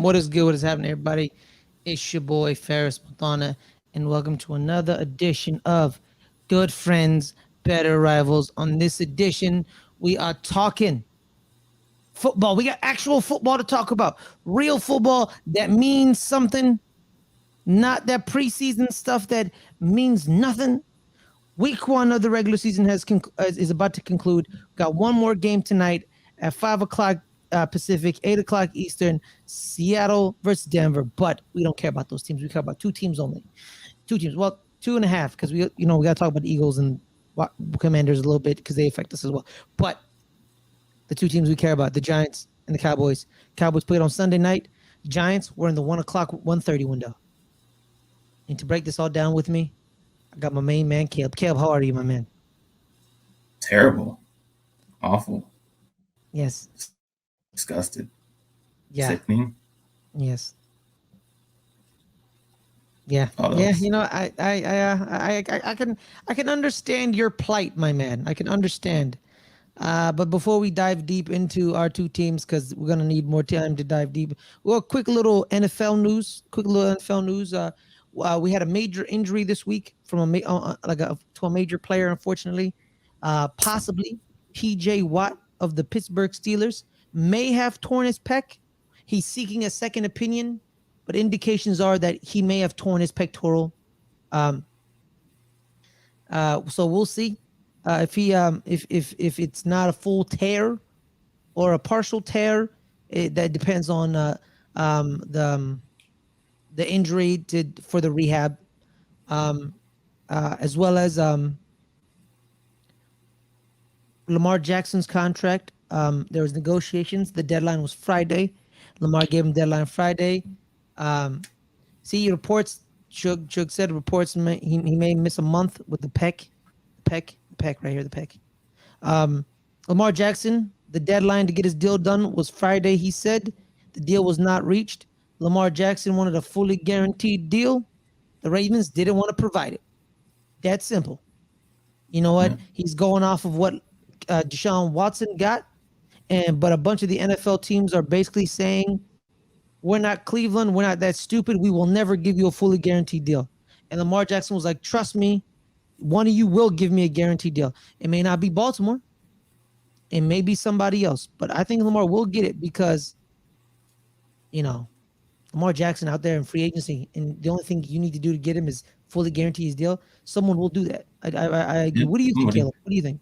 What is good? What is happening, everybody? It's your boy Ferris Muthana, and welcome to another edition of Good Friends, Better Rivals. On this edition, we are talking football. We got actual football to talk about, real football that means something, not that preseason stuff that means nothing. Week one of the regular season is about to conclude. We got one more game tonight at 5 o'clock Pacific, 8 o'clock Eastern. Seattle versus Denver, but we don't care about those teams. We care about two teams only. Two teams. Well, two and a half because we got to talk about the Eagles and Commanders a little bit because they affect us as well. But the two teams we care about, the Giants and the Cowboys. Cowboys played on Sunday night. Giants were in the 1 o'clock, 1:30 window. And to break this all down with me, I got my main man, Caleb. Caleb, how are you, my man? Terrible. Awful. Yes. Disgusted. Yeah. Sickening. Yes. Yeah. All Yeah. those. I can understand your plight, my man. I can understand. But before we dive deep into our two teams, because we're gonna need more time to dive deep. Well, quick little NFL news. We had a major injury this week from to a major player, unfortunately. Possibly T.J. Watt of the Pittsburgh Steelers may have torn his pec. He's seeking a second opinion, but indications are that he may have torn his pectoral. So we'll see if it's not a full tear or a partial tear. That depends on the injury for the rehab, as well as Lamar Jackson's contract. There was negotiations. The deadline was Friday. Lamar gave him deadline Friday. See reports. Chug said reports he may miss a month with the pec right here, the pec. Lamar Jackson, the deadline to get his deal done was Friday. He said the deal was not reached. Lamar Jackson wanted a fully guaranteed deal. The Ravens didn't want to provide it. That simple. You know what? Yeah. He's going off of what Deshaun Watson got, but a bunch of the NFL teams are basically saying, we're not Cleveland. We're not that stupid. We will never give you a fully guaranteed deal. And Lamar Jackson was like, trust me, one of you will give me a guaranteed deal. It may not be Baltimore. It may be somebody else. But I think Lamar will get it because, Lamar Jackson out there in free agency, and the only thing you need to do to get him is fully guarantee his deal. Someone will do that. I agree. Yeah. What do you think, Caleb? What do you think?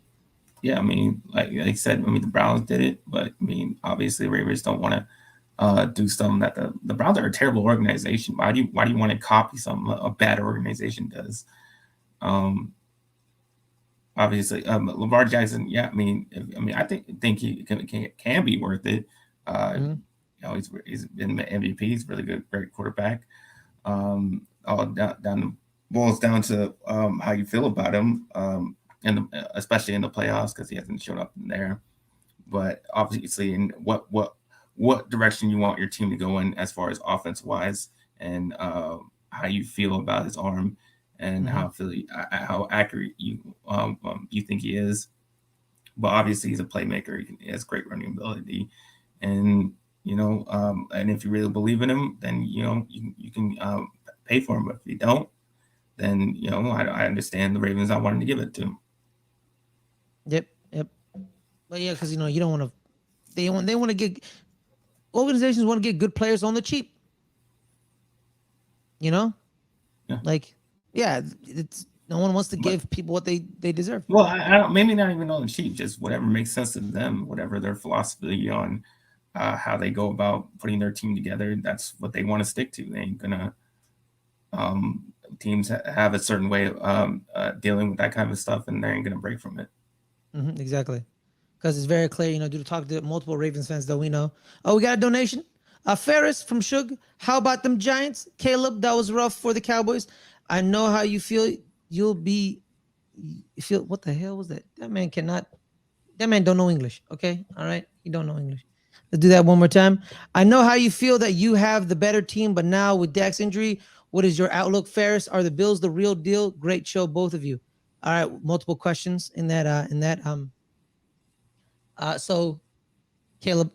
Yeah, I mean, like I said, the Browns did it, but I mean, obviously, Ravens don't want to do something that the Browns are a terrible organization. Why do you want to copy something a bad organization does? Obviously, Lamar Jackson. Yeah, I think he can be worth it. He's been the MVP. He's really good, great quarterback. All down boils down to how you feel about him, and especially in the playoffs because he hasn't shown up in there. But obviously, in what direction you want your team to go in as far as offense wise, and how you feel about his arm, and how accurate you think he is. But obviously, he's a playmaker. He has great running ability, and and if you really believe in him, then you can pay for him. But if you don't, then I understand the Ravens not wanting to give it to him. Yep. But yeah, because you don't want to. They want to get organizations want to get good players on the cheap. Yeah. It's no one wants to give people what they deserve. Well, I don't, maybe not even on the cheap, just whatever makes sense to them, whatever their philosophy on how they go about putting their team together. That's what they want to stick to. They ain't gonna. Teams have a certain way of dealing with that kind of stuff, and they ain't gonna break from it. Exactly. Because it's very clear, due to talk to multiple Ravens fans that we know. Oh, we got a donation. Ferris from Shug. How about them Giants? Caleb, that was rough for the Cowboys. I know how you feel. What the hell was that? That man don't know English. Okay. All right. He don't know English. Let's do that one more time. I know how you feel that you have the better team, but now with Dak's injury, what is your outlook, Ferris? Are the Bills the real deal? Great show, both of you. All right. Multiple questions in that. So Caleb,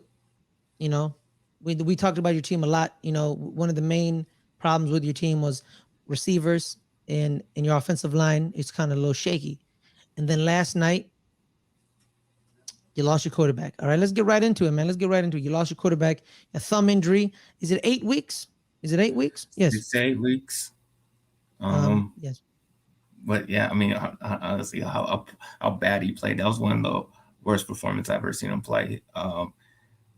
we talked about your team a lot. You know, one of the main problems with your team was receivers and your offensive line is kind of a little shaky. And then last night you lost your quarterback. All right, let's get right into it, man. Let's get right into it. You lost your quarterback, a thumb injury. Is it 8 weeks? Is it 8 weeks? Yes. 6 to 8 weeks. Yes. But yeah, I mean, honestly, how bad he played. That was one of the worst performances I've ever seen him play.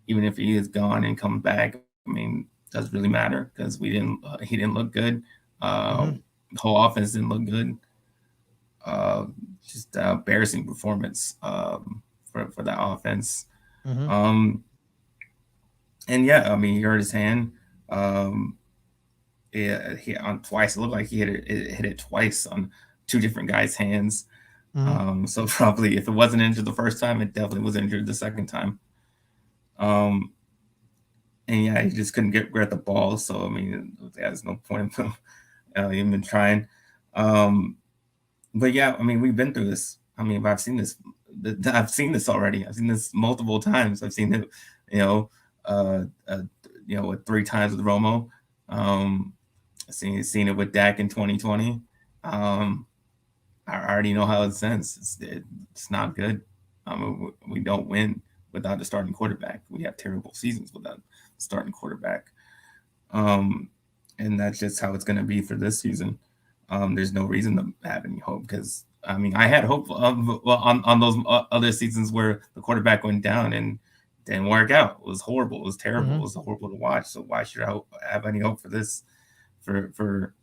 Even if he is gone and comes back, I mean, doesn't really matter because we didn't. He didn't look good. Mm-hmm. The whole offense didn't look good. Uh, just embarrassing performance for that offense. Mm-hmm. Um, and yeah, I mean, he hurt his hand. Um, yeah, he on twice. It looked like he hit it twice on two different guys' hands. Mm-hmm. So probably if it wasn't injured the first time, it definitely was injured the second time. Um, and yeah, he just couldn't get grab the ball. So I mean, there's no point in even trying. Um, but yeah, I mean, we've been through this. I mean, I've seen this. I've seen this already. I've seen this multiple times. I've seen it, you know, uh, uh with 3 times with Romo. Um, I've seen it with Dak in 2020. Um, I already know how it ends. It's not good. We don't win without a starting quarterback. We have terrible seasons without a starting quarterback. Um, and that's just how it's going to be for this season. There's no reason to have any hope because I mean I had hope on those other seasons where the quarterback went down and didn't work out. It was horrible. It was terrible. It Mm-hmm. was horrible to watch. So why should I have any hope for this for for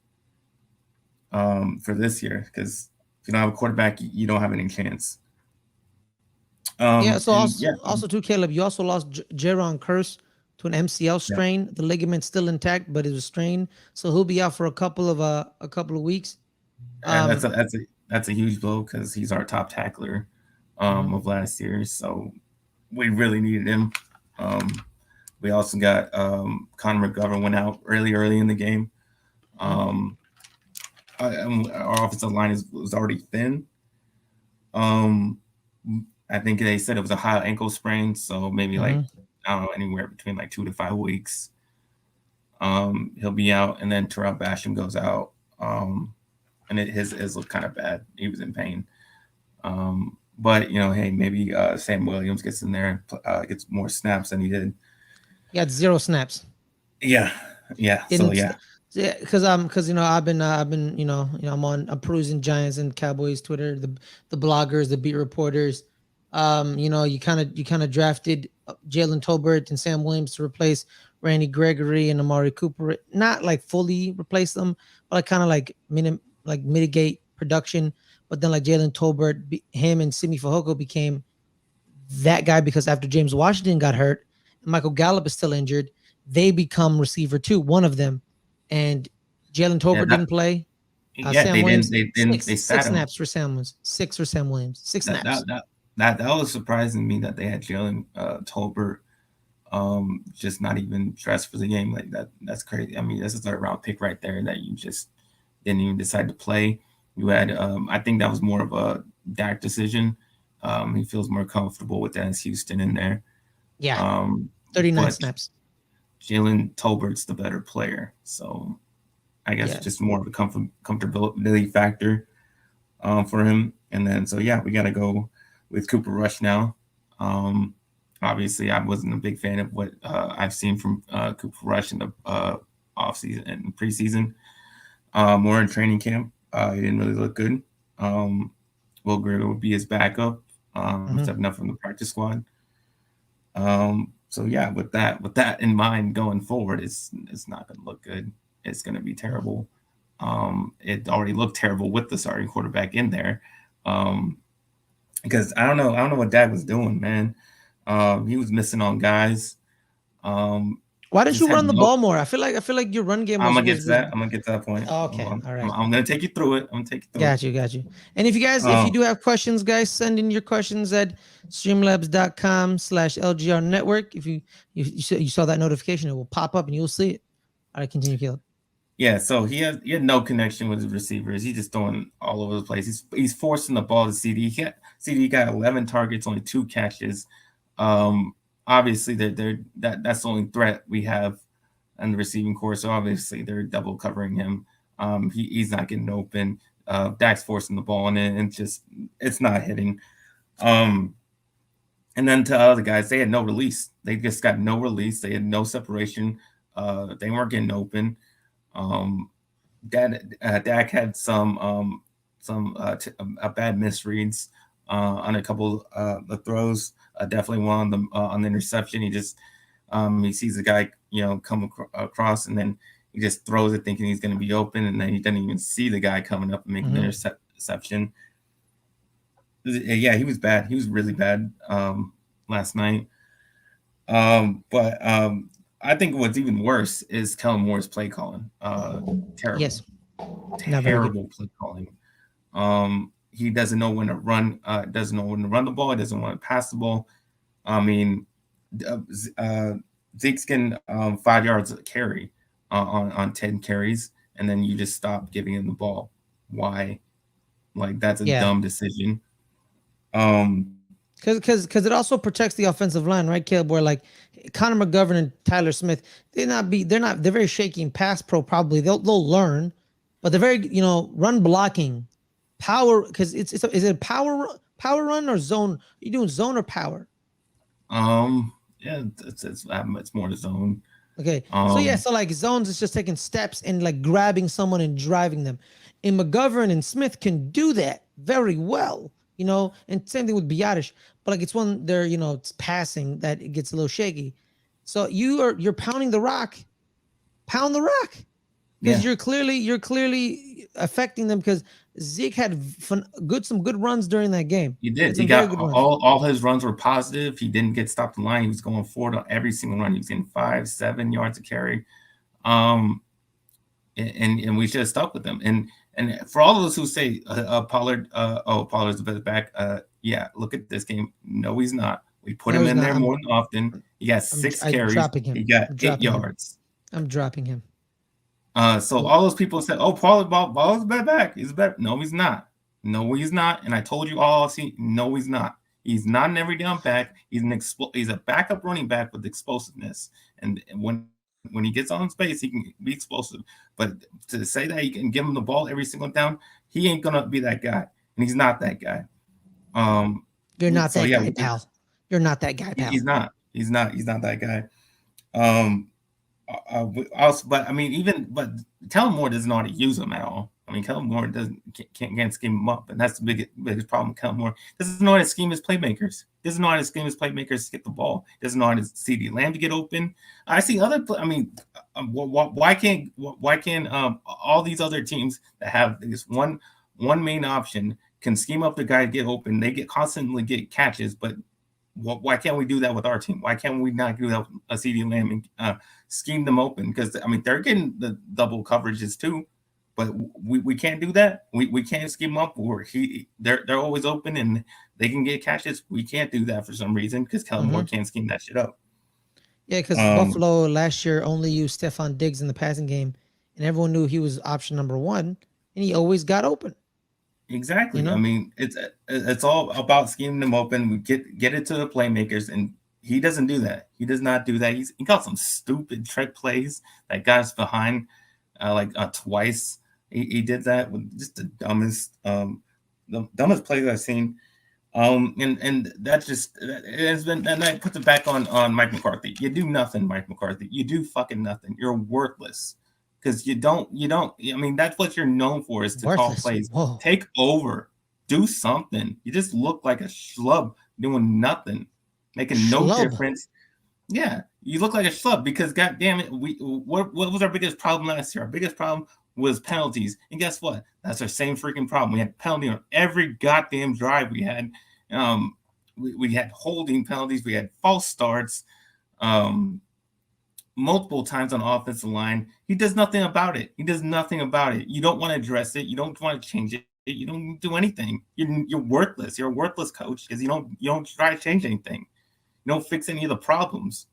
for this year? Because if you don't have a quarterback, you don't have any chance. Yeah. So And yeah, also too, Caleb, you also lost Jaron Curse to an MCL yeah, strain. The ligament's still intact, but it was strained, so he'll be out for a couple of weeks. and Um. that's a huge blow because he's our top tackler Mhm. of last year. So we really needed him. Um, we also got Connor McGovern went out early in the game. Mhm. Um, our offensive line was already thin. Um, I think they said it was a high ankle sprain, so maybe like Mhm. I don't know anywhere between like 2 to 5 weeks. He'll be out, and then Terrell Basham goes out. And his looked kind of bad. He was in pain. But hey, maybe Sam Williams gets in there, gets more snaps than he did. He had 0 snaps. Yeah, yeah. So Didn't. yeah, Yeah, because I've been I'm perusing Giants and Cowboys Twitter, the bloggers, the beat reporters. You kind of drafted Jalen Tolbert and Sam Williams to replace Randy Gregory and Amari Cooper. Not like fully replace them, but like kind of like mitigate production. But then like Jalen Tolbert, him and Simi Fehoko became that guy because after James Washington got hurt and Michael Gallup is still injured, they become receiver too, one of them. And Jalen yeah. Tolbert didn't play. Yeah, Sam they didn't. Williams, They didn't. They six sat him. snaps for Sam Williams. Six for Sam Williams. Six That snaps. that that that was surprising me that they had Jalen Tolbert just not even dressed for the game like that. That's crazy. I mean, that's a third round pick right there that you just didn't even decide to play. You had I think that was more of a Dak decision. He feels more comfortable with Dennis Houston in there. Yeah, Um, 39 but snaps. Jalen Tolbert's the better player, so I guess it's just Yes. more of a comfortability factor for him. And then so yeah, we got to go with Cooper Rush now. Um, Obviously, I wasn't a big fan of what I've seen from Cooper Rush in the off season and preseason. More in training camp, he didn't really look good. Um, Will Grier would be his backup, Mm-hmm. stepping up from the practice squad. So yeah, with that in mind, going forward, it's not going to look good. It's going to be terrible. It already looked terrible with the starting quarterback in there. Um, because I don't know what Dak was doing, man. He was missing on guys. Um, Why didn't just you had run the no. ball more? I feel like your run game I'm was gonna get was to was that. I'm gonna get to that point. oh, Hold okay. on. All I'm, right. I'm gonna take you through it. I'm gonna take you through it. Got you, got you. And if you Um, do have questions, guys, send in your questions at streamlabs.com/LGR network. If you saw that notification, it will pop up and you'll see it. All right, continue, Caleb. yeah. So he had no connection with his receivers. He's just throwing all over the place. He's forcing the ball to CD. CD got 11 targets, only 2 catches. Um, obviously that's the only threat we have on the receiving core. So obviously they're double covering him. He's not getting open. Dak's forcing the ball and it's not hitting. Um, and then to other guys, they had no release. They just got no release. They had no separation. They weren't getting open. Um, Dak had bad misreads on a couple of throws. Definitely one on the interception. He sees the guy come across, and then he just throws it thinking he's going to be open, and then he doesn't even see the guy coming up and making the interception. Yeah, he was bad. He was really bad last night. But I think what's even worse is Kellen Moore's play calling. Terrible. Yes. Terrible play calling. He doesn't know when to run. Doesn't know when to run the ball. He doesn't want to pass the ball. I mean, Zeke's getting 5 yards of carry on 10 carries, and then you just stop giving him the ball. Why? Like, that's a dumb decision. Because it also protects the offensive line, right, Caleb? Where like Connor McGovern and Tyler Smith, they're very shaky in pass pro. Probably they'll learn, but they're very run blocking, power. Because is it a power run or zone? Are you doing zone or power? Yeah, it's more the zone. Okay, so like zones is just taking steps and like grabbing someone and driving them. And McGovern and Smith can do that very well. And same thing with Biotish, but like it's when they're it's passing that it gets a little shaky. So you're pounding the rock, pound the rock, because you're clearly affecting them. Because Zeke had some good runs during that game. He did. He got all his runs were positive. He didn't get stopped in line. He was going forward on every single run. He was getting 5-7 yards of carry, and we should have stuck with him. And for all of those who say Pollard's the best back, look at this game. No, he's not. We put him in there more than often. He got 6 carries. He got 8 yards. I'm dropping him. So all those people said, "Oh, Pollard's the best back. He's better." No, he's not. No, he's not. And I told you all. No, he's not. He's not an every down back. He's a backup running back with explosiveness. And when he gets on space, he can be explosive. But to say that you can give him the ball every single down, he ain't gonna be that guy, and he's not that guy. You're not that guy, pal. You're not that guy, pal. He's not. He's not that guy. But Kellen Moore doesn't know how to use him at all. I mean, Kellen Moore can't scheme him up, and that's the biggest problem with Kellen Moore. Doesn't know how to scheme his playmakers. Doesn't know how to scheme his playmakers to get the ball. Doesn't know how to CD Lamb to get open. I see other. Why can't all these other teams that have this one main option can scheme up the guy to get open? They constantly get catches, but why can't we do that with our team? Why can't we not do that with a CD Lamb and scheme them open? Because they're getting the double coverages too. But we can't do that. We can't scheme up where they're always open and they can get catches. We can't do that for some reason because Kellen Moore can't scheme that shit up. Yeah, because Buffalo last year only used Stephon Diggs in the passing game, and everyone knew he was option number 1, and he always got open. Exactly. I mean, it's all about scheming them open. We get it to the playmakers, and he doesn't do that. He does not do that. He got some stupid trick plays that got us behind twice. He did that with just the dumbest plays I've seen. And that's it has been, and that puts it back on Mike McCarthy. You do nothing, Mike McCarthy. You do fucking nothing. You're worthless because you don't. I mean, that's what you're known for is to call plays. Whoa. Take over, do something. You just look like a schlub doing nothing, making no difference. Yeah, you look like a schlub because, God damn it, what was our biggest problem last year? Our biggest problem was penalties. And guess what? That's our same freaking problem. We had penalty on every goddamn drive we had. We had holding penalties. We had false starts multiple times on the offensive line. He does nothing about it. You don't want to address it. You don't want to change it. You don't do anything. You're worthless. You're a worthless coach because you don't try to change anything. You don't fix any of the problems.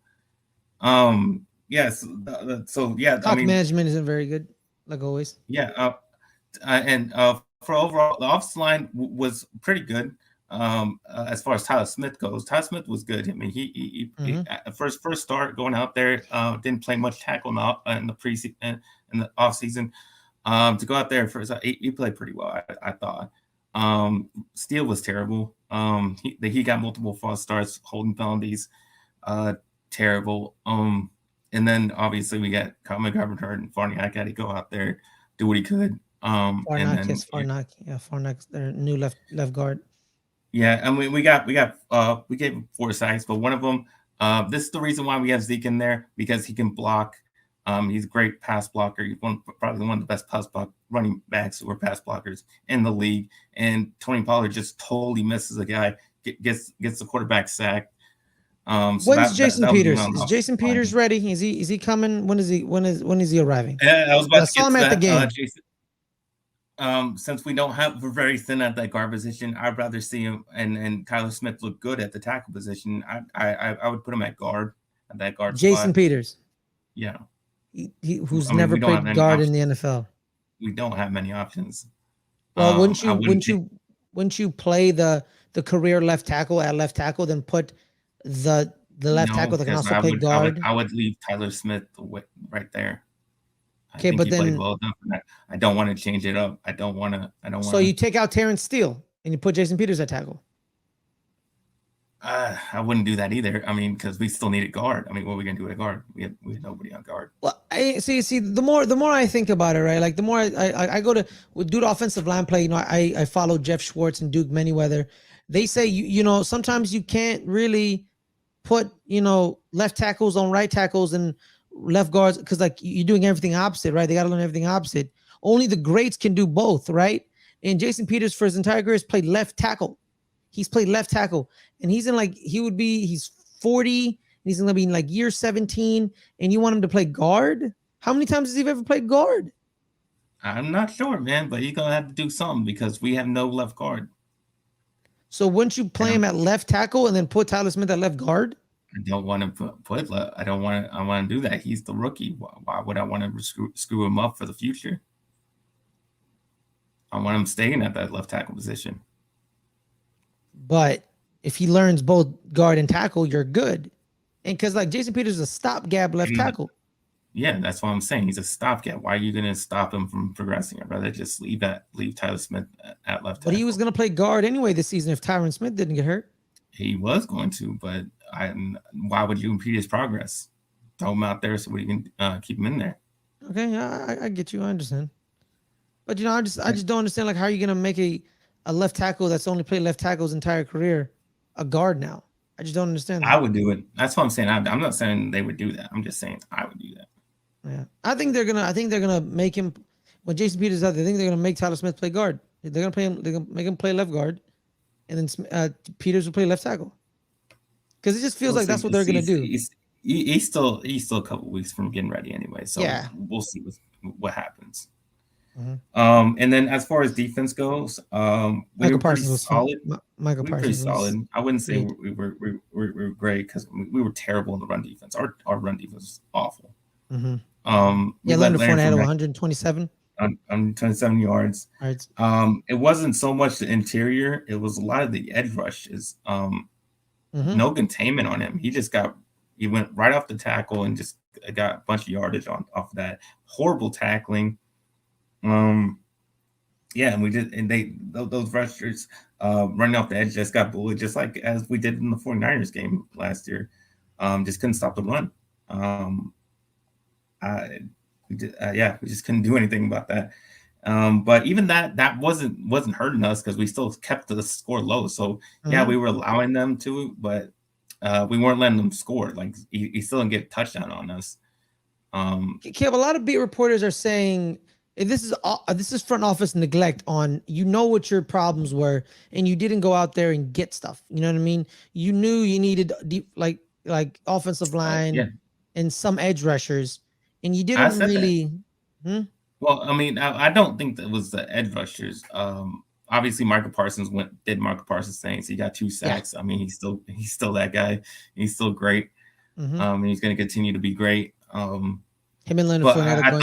Yes. So yeah. Clock management isn't very good, like always. Yeah. And for overall, the offensive line was pretty good. As far as Tyler Smith goes, Tyler Smith was good. I mean, he at first start going out there, didn't play much tackle in the preseason, in the off season. To go out there first, he played pretty well, I thought. Steele was terrible. He got multiple false starts, holding penalties, terrible. And then obviously we got Kyle McGovern hurt, and Farniak had to go out there, do what he could. Farniak. Yeah, Farniak's their new left guard. Yeah, I mean we gave him 4 sacks, but one of them, this is the reason why we have Zeke in there, because he can block. He's a great pass blocker. He's probably one of the best pass block running backs or pass blockers in the league. And Tony Pollard just totally misses a guy, gets the quarterback sacked. When's Jason Peters? Is Jason Peters ready? Is he coming? When is he arriving? Yeah, I was about to saw him at the game. Jason. Since we're very thin at that guard position, I'd rather see him and Tyler Smith look good at the tackle position. I would put him at guard, at that guard Jason spot. Peters. Yeah. Who's never played guard in the NFL. We don't have many options. Well, wouldn't you play the career left tackle at left tackle, then put the left tackle that can also play guard? I would leave Tyler Smith right there. Okay, but then well enough for that. I don't want to change it up. I don't want to. So you take out Terrence Steele and you put Jason Peters at tackle. I wouldn't do that either. I mean, because we still need a guard. I mean, what are we gonna do at guard? We have nobody on guard. Well, I see. The more I think about it, right? Like the more I go to do the offensive line play. You know, I follow Jeff Schwartz and Duke Manyweather. They say you know sometimes you can't really put left tackles on right tackles and left guards because like you're doing everything opposite, right? They got to learn everything opposite. Only the greats can do both, right? And Jason Peters for his entire career has played left tackle. He's played left tackle, and he's 40, and he's gonna be in like year 17, and you want him to play guard? How many times has he ever played guard? I'm not sure, man, but he's gonna have to do something because we have no left guard. So wouldn't you play him at left tackle and then put Tyler Smith at left guard? I don't want to put. I don't want to. I want to do that. He's the rookie. Why would I want to screw him up for the future? I want him staying at that left tackle position. But if he learns both guard and tackle, you're good. And because like Jason Peters is a stopgap left tackle. Yeah, that's what I'm saying. He's a stopgap. Why are you going to stop him from progressing? I'd rather just leave Tyler Smith at left tackle. But he was going to play guard anyway this season if Tyron Smith didn't get hurt. He was going to, but why would you impede his progress? Throw him out there so we can keep him in there. Okay, yeah, I get you. I understand. But I just don't understand like how are you going to make a left tackle that's only played left tackle his entire career a guard now? I just don't understand that. I would do it. That's what I'm saying. I'm not saying they would do that. I'm just saying I would do that. Yeah, I think they're gonna make him when Jason Peters is out. They think they're gonna make Tyler Smith play guard. They're gonna play him. They're gonna make him play left guard, and then Peters will play left tackle. Because it just feels like that's what they're gonna do. He's still a couple weeks from getting ready anyway. So yeah, we'll see what happens. Mm-hmm. And then as far as defense goes, we were pretty solid. Michael Parsons pretty solid. I wouldn't say we were great because we were terrible in the run defense. Our run defense was awful. Mm-hmm. Leonard Fournette had 127. 127 yards. Right. It wasn't so much the interior; it was a lot of the edge rushes. No containment on him. He went right off the tackle and just got a bunch of yardage off of that. Horrible tackling. And those rushers running off the edge just got bullied, just like as we did in the 49ers game last year. Just couldn't stop the run. We just couldn't do anything about that. But even that wasn't hurting us because we still kept the score low. So we were allowing them to, but we weren't letting them score. Like he still didn't get a touchdown on us. Kev, a lot of beat reporters are saying this is front office neglect on what your problems were, and you didn't go out there and get stuff. You know what I mean? You knew you needed deep like offensive line and some edge rushers. And you didn't really. Well, I mean, I don't think that was the edge rushers. Obviously, Michael Parsons did Michael Parsons things. He got 2 sacks. Yeah. I mean, he's still that guy. He's still great. And he's going to continue to be great. Him and Leonard Fournette I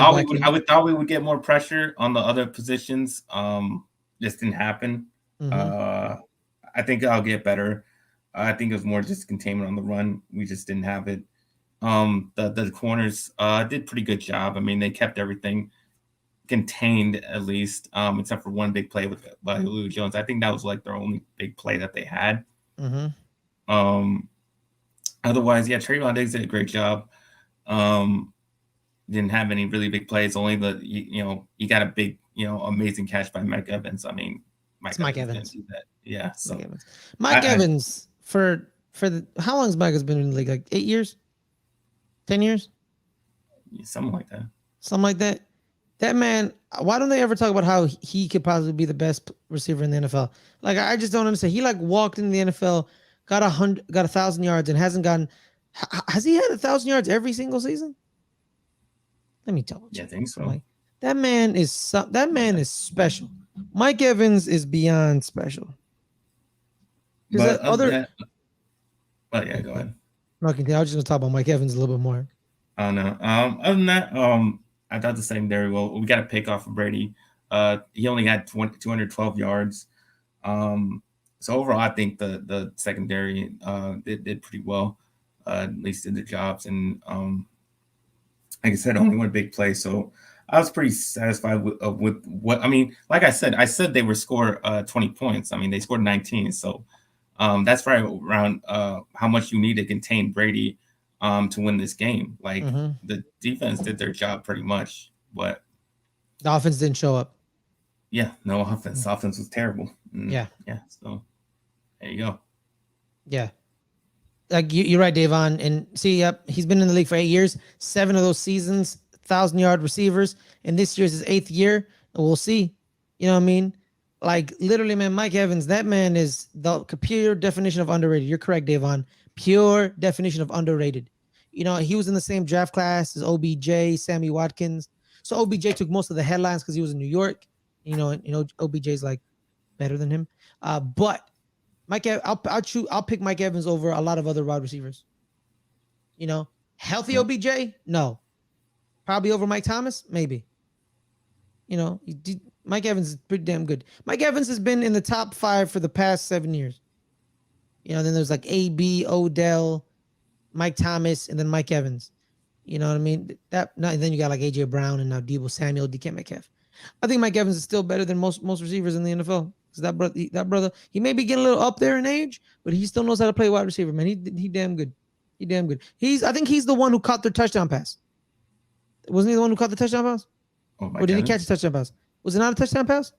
thought we would get more pressure on the other positions. This didn't happen. I think I'll get better. I think it was more just containment on the run. We just didn't have it. The corners did pretty good job. I mean, they kept everything contained at least, except for one big play by Julio Jones. I think that was like their only big play that they had. Otherwise, yeah, Trayvon Diggs did a great job. Didn't have any really big plays. Only he got a big, amazing catch by Mike Evans. I mean, Mike Evans. Do that. Yeah. So Mike Evans for how long has Mike has been in the league? Like 8 years, 10 years, something like that. Something like that. That man. Why don't they ever talk about how he could possibly be the best receiver in the NFL? Like I just don't understand. He like walked into the NFL, got 1,000 yards, and hasn't gotten. Has he had 1,000 yards every single season? Let me tell you. Yeah, I think so. Like, that man is special. Mike Evans is beyond special. But yeah, go ahead. No, I was just gonna talk about Mike Evans a little bit more. Oh no. Other than that, I thought the same very well. We got a pick off of Brady. He only had 212 yards. So overall, I think the secondary did pretty well. At least did the jobs, and like I said, only one big play. So I was pretty satisfied with what I mean. Like I said they would score 20 points. I mean, they scored 19. So that's right around how much you need to contain Brady to win this game. Like the defense did their job pretty much, but the offense didn't show up. Yeah, no offense. Offense was terrible. Yeah. So there you go. Yeah. Like you're right, Davon. And see, yep, he's been in the league for 8 years. 7 of those seasons, 1,000-yard receivers. And this year's his 8th year. And we'll see. You know what I mean? Like literally, man, Mike Evans, that man is the pure definition of underrated. You're correct, Davon. Pure definition of underrated. You know, he was in the same draft class as OBJ, Sammy Watkins. So OBJ took most of the headlines because he was in New York. You know, OBJ's like better than him. But Mike, I'll pick Mike Evans over a lot of other wide receivers. You know, healthy OBJ, no. Probably over Mike Thomas, maybe. You know, Mike Evans is pretty damn good. Mike Evans has been in the top 5 for the past 7 years. You know, then there's like AB, Odell, Mike Thomas, and then Mike Evans. You know what I mean? And then you got like AJ Brown and now Deebo Samuel, DK Metcalf. I think Mike Evans is still better than most receivers in the NFL. Because that brother, he may be getting a little up there in age, but he still knows how to play wide receiver, man. He damn good. He damn good. I think he's the one who caught their touchdown pass. Wasn't he the one who caught the touchdown pass? Oh, or did he catch a touchdown pass? Was it not a touchdown pass?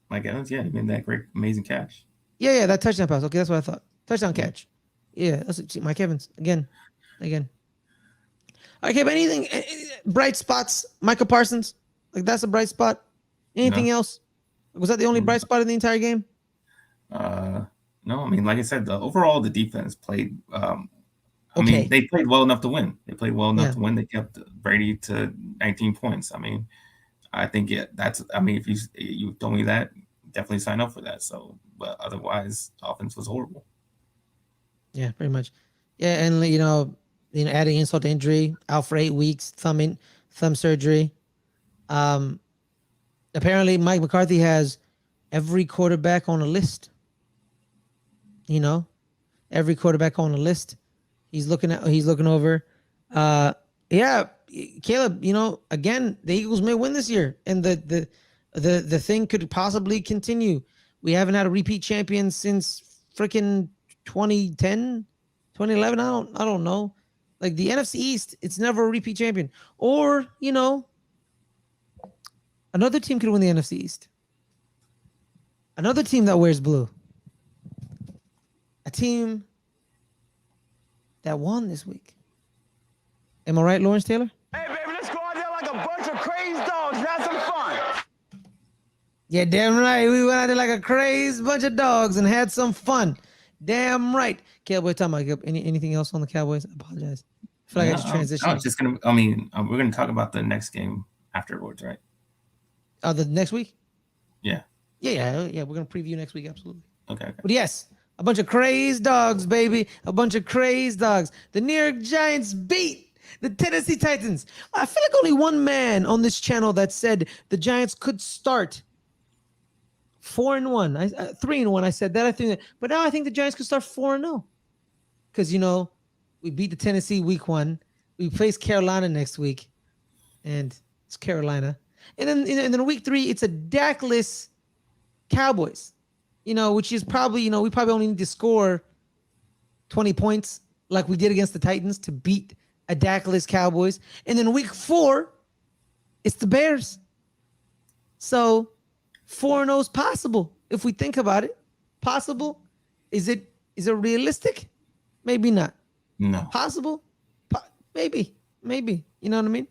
Mike Evans, yeah, he made that great, amazing catch. Yeah, that touchdown pass. Okay, that's what I thought. Touchdown catch. Yeah, that's Mike Evans again. Okay, but anything bright spots? Micah Parsons, like that's a bright spot. Anything else? Was that the only bright spot in the entire game? No, I mean, like I said, overall the defense played. I mean, they played well enough to win. They played well enough to win. They kept Brady to 19 points. I mean, I think that's. I mean, if you told me that, definitely sign up for that. So, but otherwise, offense was horrible. Yeah, pretty much. Yeah, and you know, adding insult to injury, out for 8 weeks, thumb surgery. Apparently, Mike McCarthy has every quarterback on a list. You know, every quarterback on a list. He's looking over. Yeah, Caleb. You know, again, the Eagles may win this year, and the thing could possibly continue. We haven't had a repeat champion since freaking 2010, 2011. I don't know. Like the NFC East, it's never a repeat champion. Or, you know, another team could win the NFC East. Another team that wears blue. A team that won this week. Am I right, Lawrence Taylor? Hey, baby, let's go out there like a bunch of crazy dogs and have some fun. Yeah, damn right. We went out there like a crazy bunch of dogs and had some fun. Damn right. Cowboy, talking about anything else on the Cowboys? I apologize. I feel like I just transitioned. I was just gonna. I mean, we're gonna talk about the next game afterwards, right? The next week? Yeah. Yeah. We're gonna preview next week, absolutely. Okay. But yes, a bunch of crazed dogs, baby. A bunch of crazed dogs. The New York Giants beat the Tennessee Titans. I feel like only one man on this channel that said the Giants could start 4-1. 3-1. I said that. I think that, but now I think the Giants could start 4-0 because we beat the Tennessee week 1. We face Carolina next week, and it's Carolina. And then week 3, it's a Dakless Cowboys. Which is probably we probably only need to score 20 points like we did against the Titans to beat a Dakless Cowboys. And then week 4, it's the Bears. So 4-0 is possible if we think about it. Possible. Is it realistic? Maybe not. No. Possible? Maybe. You know what I mean?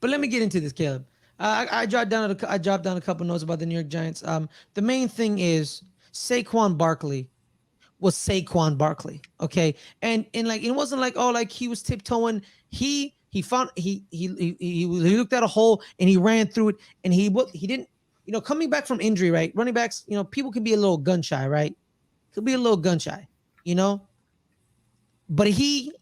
But let me get into this, Caleb. I dropped down a couple notes about the New York Giants. The main thing is Saquon Barkley was Saquon Barkley. Okay. And like it wasn't like he was tiptoeing. He looked at a hole and he ran through it, and he didn't, coming back from injury, right? Running backs, people can be a little gun shy, right? Could be a little gun shy, but he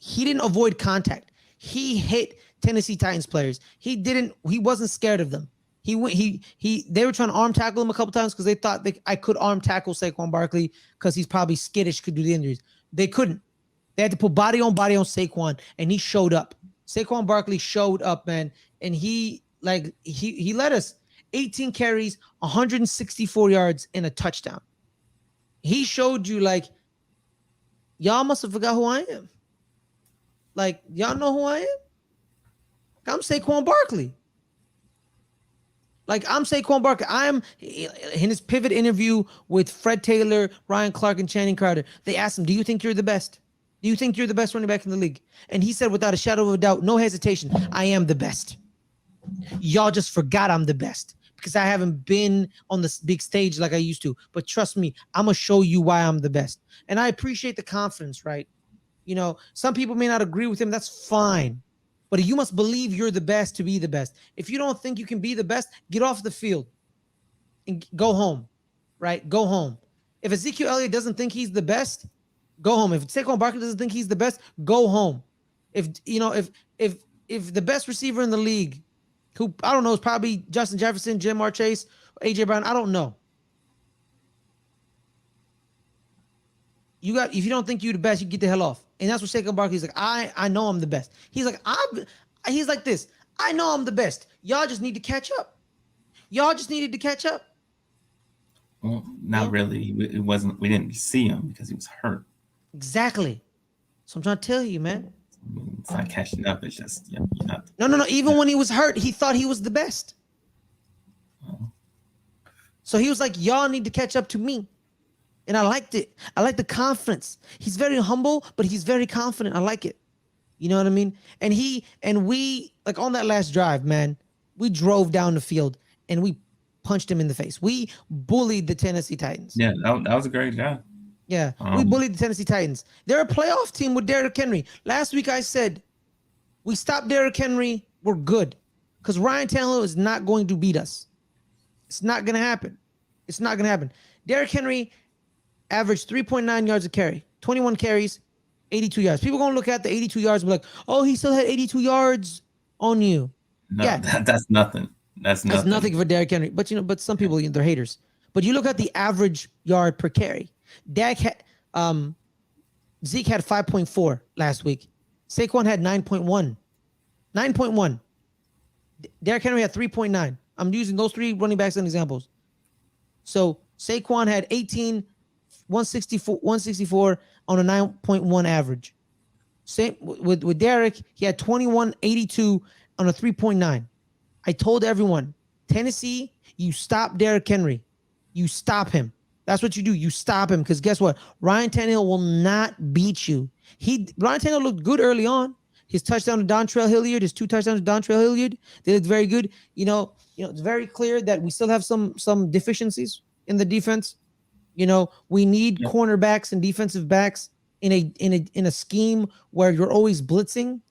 didn't avoid contact. He hit Tennessee Titans players. He wasn't scared of them. They were trying to arm tackle him a couple times because they thought I could arm tackle Saquon Barkley because he's probably skittish, could do the injuries. They couldn't. They had to put body on Saquon, and he showed up. Saquon Barkley showed up, man, and he led us 18 carries, 164 yards, and a touchdown. He showed you y'all must have forgot who I am. Y'all know who I am? I'm Saquon Barkley. I'm Saquon Barkley. I'm in his pivot interview with Fred Taylor, Ryan Clark, and Channing Crowder. They asked him, "Do you think you're the best? Do you think you're the best running back in the league?" And he said, without a shadow of a doubt, no hesitation, "I am the best. Y'all just forgot I'm the best because I haven't been on this big stage like I used to. But trust me, I'm going to show you why I'm the best." And I appreciate the confidence, right? Some people may not agree with him. That's fine. But you must believe you're the best to be the best. If you don't think you can be the best, get off the field and go home, right? Go home. If Ezekiel Elliott doesn't think he's the best, go home. If Saquon Barkley doesn't think he's the best, go home. If the best receiver in the league, who I don't know, is probably Justin Jefferson, Jamar Chase, AJ Brown, I don't know. If you don't think you're the best, you get the hell off. And that's what Saquon Barkley's like. I know I'm the best. He's like this. I know I'm the best. Y'all just need to catch up. Y'all just needed to catch up. Well, not really. It wasn't. We didn't see him because he was hurt. Exactly. So I'm trying to tell you, man. It's not catching up. It's just you're not. No. Even when he was hurt, he thought he was the best. Oh. So he was like, "Y'all need to catch up to me." And I liked it. I like the confidence. He's very humble, but he's very confident. I like it. You know what I mean? And we, on that last drive, man, we drove down the field and we punched him in the face. We bullied the Tennessee Titans. Yeah, that was a great job. Yeah, we bullied the Tennessee Titans. They're a playoff team with Derrick Henry. Last week I said, we stopped Derrick Henry, we're good. Because Ryan Tannehill is not going to beat us. It's not going to happen. It's not going to happen. Derrick Henry averaged 3.9 yards a carry, 21 carries, 82 yards. People going to look at the 82 yards and be like, "Oh, he still had 82 yards on you." No, yeah, that's nothing. That's nothing for Derrick Henry. But some people, they're haters. But you look at the average yard per carry. Zeke had 5.4 last week. Saquon had 9.1. 9.1. Derrick Henry had 3.9. I'm using those three running backs as examples. So Saquon had 18, 164 on a 9.1 average. Same with Derrick, he had 21.82 on a 3.9. I told everyone, Tennessee, you stop Derrick Henry. You stop him. That's what you do. You stop him because guess what? Ryan Tannehill will not beat you. Ryan Tannehill looked good early on. His touchdown to Dontrell Hilliard, his 2 touchdowns to Dontrell Hilliard, they looked very good. It's very clear that we still have some deficiencies in the defense. We need cornerbacks and defensive backs in a scheme where you're always blitzing.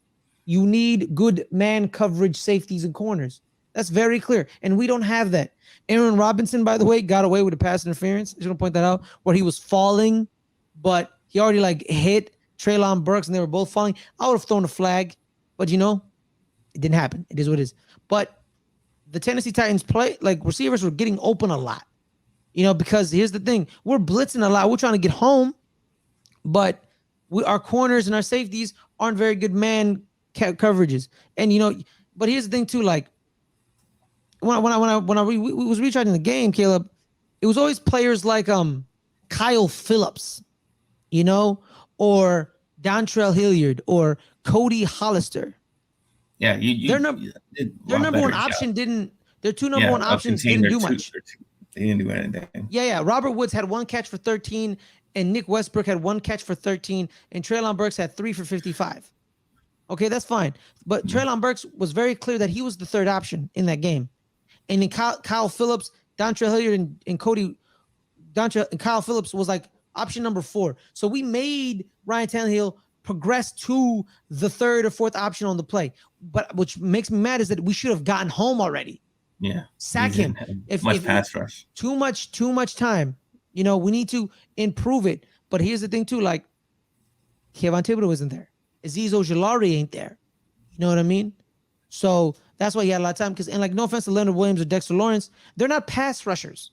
You need good man coverage safeties and corners. That's very clear. And we don't have that. Aaron Robinson, by the way, got away with a pass interference. I just want to point that out, where he was falling, but he already hit Treylon Burks and they were both falling. I would have thrown a flag, but it didn't happen. It is what it is. But the Tennessee Titans receivers were getting open a lot. Because here's the thing, we're blitzing a lot. We're trying to get home, but our corners and our safeties aren't very good man coverages. And but here's the thing too, like when I was recharging the game, Caleb, it was always players like Kyle Phillips, or Dontrell Hilliard or Cody Hollister. Yeah, their number one option didn't. Their two number one options didn't do much. They didn't do anything. Yeah. Robert Woods had 1 catch for 13, and Nick Westbrook had 1 catch for 13, and Treylon Burks had 3 for 55. Okay, that's fine. But Treylon Burks was very clear that he was the third option in that game. And then Kyle Phillips, Dontrell Hilliard, and Kyle Phillips was like option number 4. So we made Ryan Tannehill progress to the third or fourth option on the play. But which makes me mad is that we should have gotten home already. Yeah. Sack him. If pass rush. Too much time. We need to improve it. But here's the thing too, like Kevin Thibodeau isn't there. Azeez Ojulari ain't there. You know what I mean? So that's why he had a lot of time. And like, no offense to Leonard Williams or Dexter Lawrence, they're not pass rushers.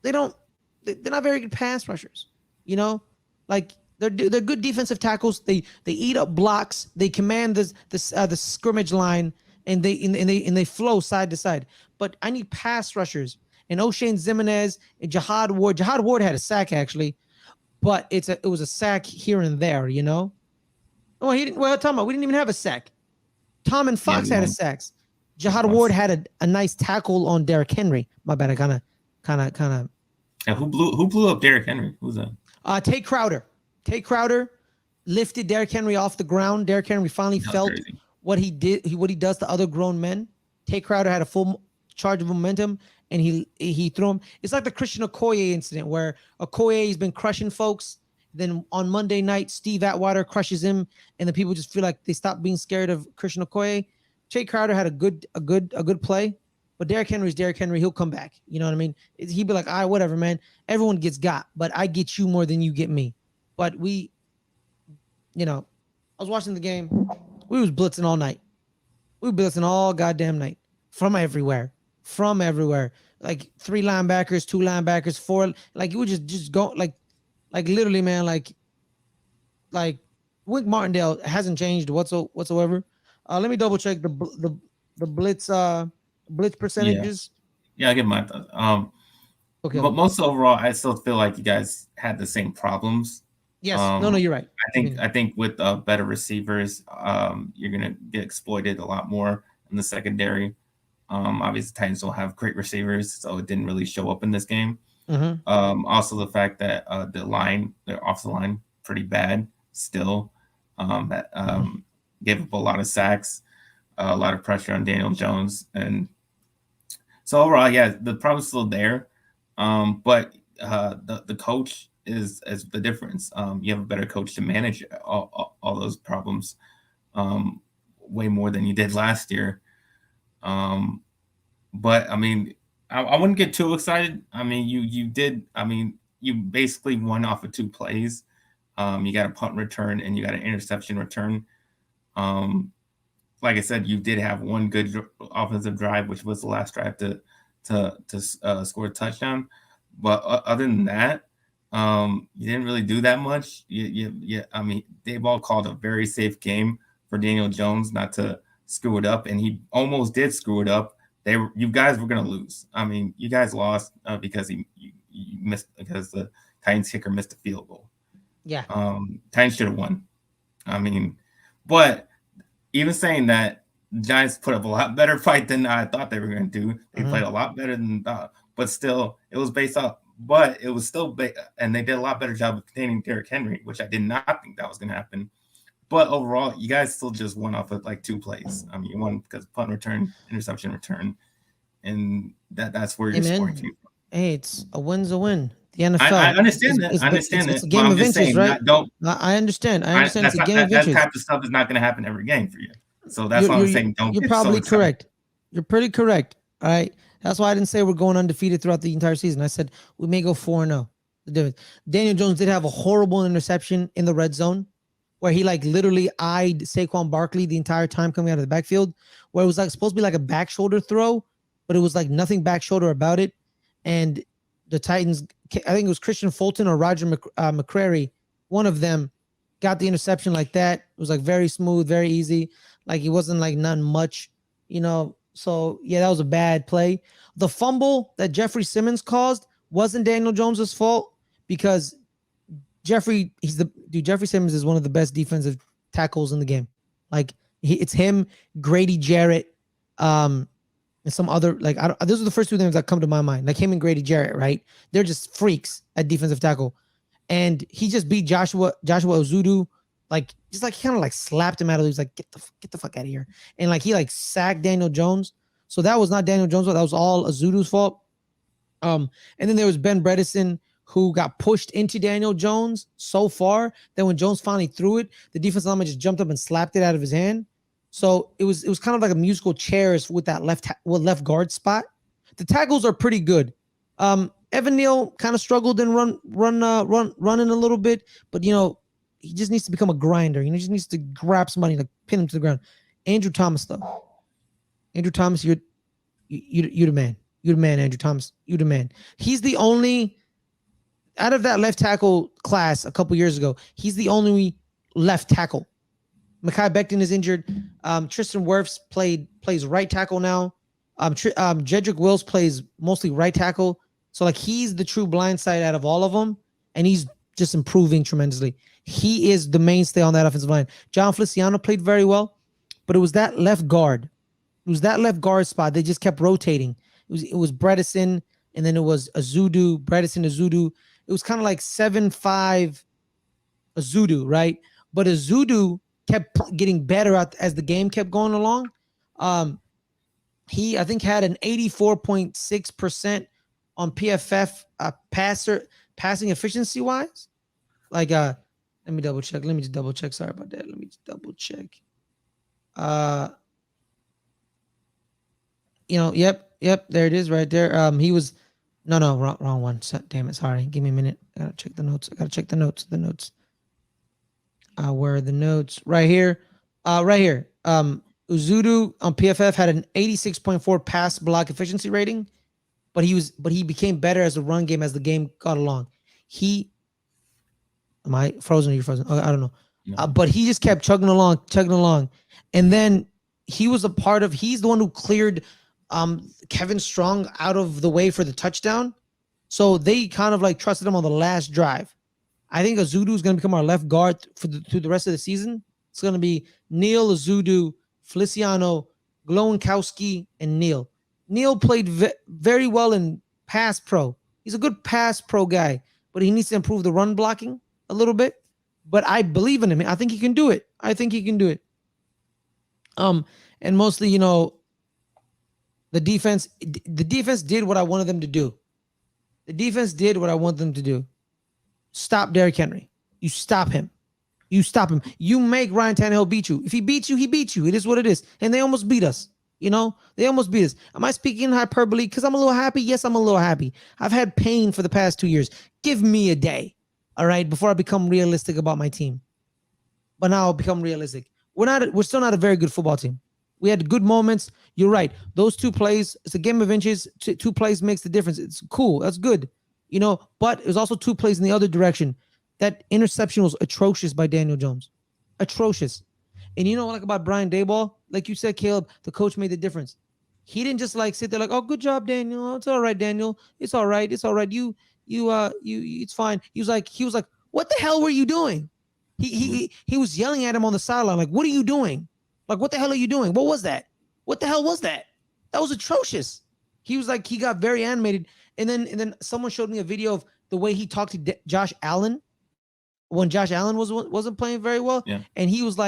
They're not very good pass rushers. Like they're good defensive tackles. They eat up blocks. They command the scrimmage line, and they flow side to side. But I need pass rushers. And O'Shane Ximenez and Jihad Ward. Jihad Ward had a sack actually, but it was a sack here and there. Oh, he didn't. Well, talking about we didn't even have a sack. Tom and Fox had a sacks. Jihad Ward had a nice tackle on Derrick Henry. My bad. I kind of. And who blew up Derrick Henry? Who's that? Tate Crowder. Tate Crowder lifted Derrick Henry off the ground. Derrick Henry finally felt what he did. What he does to other grown men. Tate Crowder had a full charge of momentum, and he threw him. It's like the Christian Okoye incident where Okoye's been crushing folks. Then on Monday night, Steve Atwater crushes him, and the people just feel like they stop being scared of Christian Okoye. Tate Crowder had a good play, but Derrick Henry's Derrick Henry. He'll come back. You know what I mean? He'd be like, all right, whatever, man. Everyone gets got, but I get you more than you get me. But I was watching the game. We was blitzing all night. We were blitzing all goddamn night from everywhere. Like 3 linebackers, 2 linebackers, 4. Like, you would just go like literally, man, like Wink Martindale hasn't changed whatsoever. Let me double check the blitz percentages. Yeah, I get my thoughts. Okay. But most overall, I still feel like you guys had the same problems. Yes. No, you're right. I think with better receivers, you're gonna get exploited a lot more in the secondary. Obviously, Titans don't have great receivers, so it didn't really show up in this game. Mm-hmm. Also, the fact that their offensive line, pretty bad still. Gave up a lot of sacks, a lot of pressure on Daniel Jones, and so overall, yeah, the problem's still there. But the coach is the difference. You have a better coach to manage all those problems way more than you did last year. But I mean, I wouldn't get too excited. I mean, you did. I mean, you basically won off of 2 plays. You got a punt return and you got an interception return. Like I said, you did have one good offensive drive, which was the last drive to score a touchdown. But other than that, you didn't really do that much. I mean, they've all called a very safe game for Daniel Jones not to screw it up, and he almost did screw it up. You guys were going to lose. I mean, you guys lost because you missed, because the Titans kicker missed a field goal. Yeah. Titans should have won. I mean, but even saying that, the Giants put up a lot better fight than I thought they were going to do. They played a lot better than thought, but still, it was based off. But it was still, and they did a lot better job of containing Derrick Henry, which I did not think that was going to happen. But overall, you guys still just won off of like 2 plays. I mean, you won because punt return, interception return, and that's where your scoring came from. Hey, it's a win's a win. The NFL. I understand that. I understand that. It's a game of inches, right? I understand. It's a game of inches. That type of stuff is not going to happen every game for you. So that's why I'm saying don't. You're probably correct. You're pretty correct. All right. That's why I didn't say we're going undefeated throughout the entire season. I said we may go 4-0. The difference. Daniel Jones did have a horrible interception in the red zone. where he like literally eyed Saquon Barkley the entire time coming out of the backfield, where it was like supposed to be like a back shoulder throw, but it was like nothing back shoulder about it. And the Titans, I think it was Christian Fulton or Roger McCrary, one of them got the interception like that. It was like very smooth, very easy. Like it wasn't like none much, you know. So yeah, that was a bad play. The fumble that Jeffrey Simmons caused wasn't Daniel Jones's fault because Jeffrey Simmons is one of the best defensive tackles in the game. Like it's him, Grady Jarrett, and some other like those are the first two names that come to my mind. Like him and Grady Jarrett, right? They're just freaks at defensive tackle. And he just beat Joshua Ozudu, like just like kind of like slapped him out of. He was like, get the fuck out of here, and like he like sacked Daniel Jones. So that was not Daniel Jones' fault. That was all Ozudu's fault. And then there was Ben Bredesen, who got pushed into Daniel Jones so far that when Jones finally threw it, the defensive lineman just jumped up and slapped it out of his hand. So it was kind of like a musical chairs with that left guard spot. The tackles are pretty good. Evan Neal kind of struggled and running a little bit, but you know, he just needs to become a grinder. You know, he just needs to grab somebody and like pin him to the ground. Andrew Thomas, though. Andrew Thomas, you're the man. You're the man, Andrew Thomas. You're the man. He's the only out of that left tackle class a couple years ago. He's the only left tackle. Mekhi Becton is injured. Tristan Wirfs plays right tackle now. Jedrick Wills plays mostly right tackle. So like he's the true blind side out of all of them, and he's just improving tremendously. He is the mainstay on that offensive line. John Feliciano played very well, but it was that left guard. It was that left guard spot. They just kept rotating. It was Bredesen, and then it was Ozudu, Bredesen, Ozudu. It was kind of like 7-5 Ozudu, right? But Ozudu kept getting better as the game kept going along. He, I think, had an 84.6% on PFF passing efficiency wise. Like, let me double check. Let me just double check. Sorry about that. Let me just double check. Yep, there it is right there. He was wrong one. Damn it, sorry. Give me a minute. I gotta check the notes. The notes. Where are the notes? Right here. Ozudu on PFF had an 86.4 pass block efficiency rating, but he became better as a run game as the game got along. Am I frozen or you frozen? I don't know. No. But he just kept chugging along. And then he's the one who cleared Kevin Strong out of the way for the touchdown. So they kind of like trusted him on the last drive. I think Ozudu is going to become our left guard through the rest of the season. It's going to be Neal, Ozudu, Feliciano, Glownkowski, and Neal. Neal played very well in pass pro. He's a good pass pro guy, but he needs to improve the run blocking a little bit. But I believe in him. I think he can do it. And mostly, you know, the defense did what I wanted them to do. Stop Derrick Henry. You stop him. You make Ryan Tannehill beat you. If he beats you, he beats you. It is what it is. And they almost beat us. You know, they almost beat us. Am I speaking in hyperbole because I'm a little happy? Yes, I'm a little happy. I've had pain for the past 2 years. Give me a day, all right, before I become realistic about my team. But now I'll become realistic. We're still not a very good football team. We had good moments. You're right. Those 2 plays, it's a game of inches. 2 plays makes the difference. It's cool. That's good. You know, but it was also 2 plays in the other direction. That interception was atrocious by Daniel Jones. Atrocious. And you know what I like about Brian Daboll? Like you said, Caleb, the coach made the difference. He didn't just like sit there like, oh, good job, Daniel. Oh, it's all right, Daniel. It's all right. You, it's fine. He was like, what the hell were you doing? He was yelling at him on the sideline, like, what are you doing? Like, what the hell are you doing? What was that? What the hell was that? That was atrocious. He was like, he got very animated. And then someone showed me a video of the way he talked to Josh Allen when Josh Allen wasn't playing very well. Yeah. And he was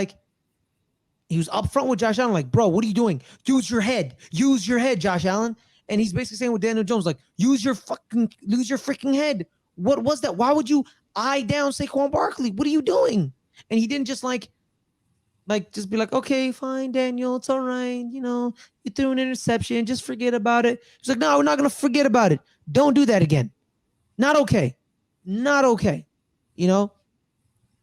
up front with Josh Allen, like, bro, what are you doing? Use your head, Josh Allen. And he's basically saying with Daniel Jones, like, use your freaking head. What was that? Why would you eye down Saquon Barkley? What are you doing? And he didn't just just be like, okay, fine, Daniel, it's all right. You know, you threw an interception. Just forget about it. He's like, no, we're not going to forget about it. Don't do that again. Not okay. You know?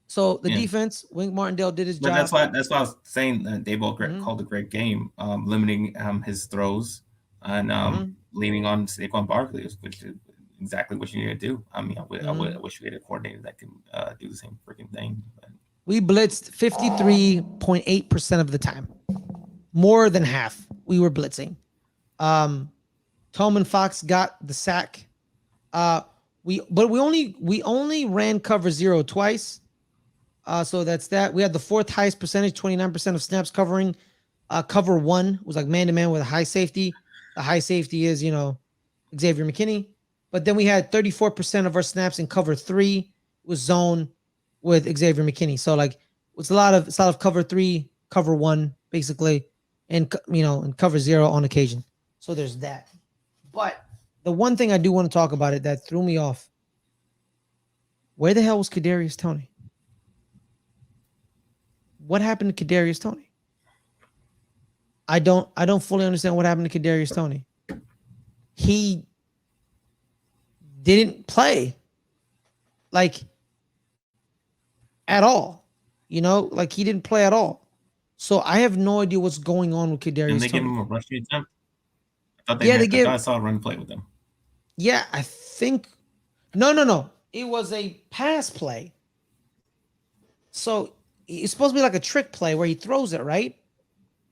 So the defense, Wink Martindale did his But job. that's why I was saying Dayball called a great game, limiting his throws and leaning on Saquon Barkley, which is exactly what you need to do. I mean, I wish we had a coordinator that can do the same freaking thing. But. We blitzed 53.8% of the time, more than half. We were blitzing. Tolman Fox got the sack. We only ran cover 0 twice. So that's that. We had the fourth highest percentage, 29% of snaps covering. Cover 1 was like man-to-man with a high safety. The high safety is, Xavier McKinney. But then we had 34% of our snaps in cover 3 was zone with Xavier McKinney. So like it's a lot of cover 3, cover 1, basically, and and cover 0 on occasion. So there's that. But the one thing I do want to talk about it that threw me off. Where the hell was Kadarius Toney? What happened to Kadarius Toney? I don't fully understand what happened to Kadarius Toney. He didn't play like at all. Like he didn't play at all. So I have no idea what's going on with Kadarius Toney. Didn't they give him a rushing attempt? I thought I saw a run play with them. Yeah, I think no. It was a pass play. So it's supposed to be like a trick play where he throws it, right?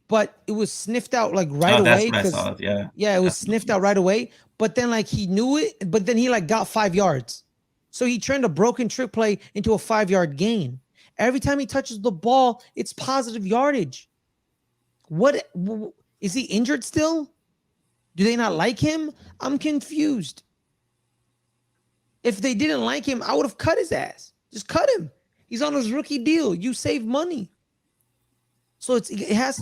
But it was sniffed out like right away. That's what I saw. Yeah, it was sniffed out right away. But then like he knew it, but then he like got 5 yards. So he turned a broken trick play into a 5-yard gain. Every time he touches the ball, it's positive yardage. What is he injured still? Do they not like him? I'm confused. If they didn't like him, I would have cut his ass. Just cut him. He's on his rookie deal. You save money. So it has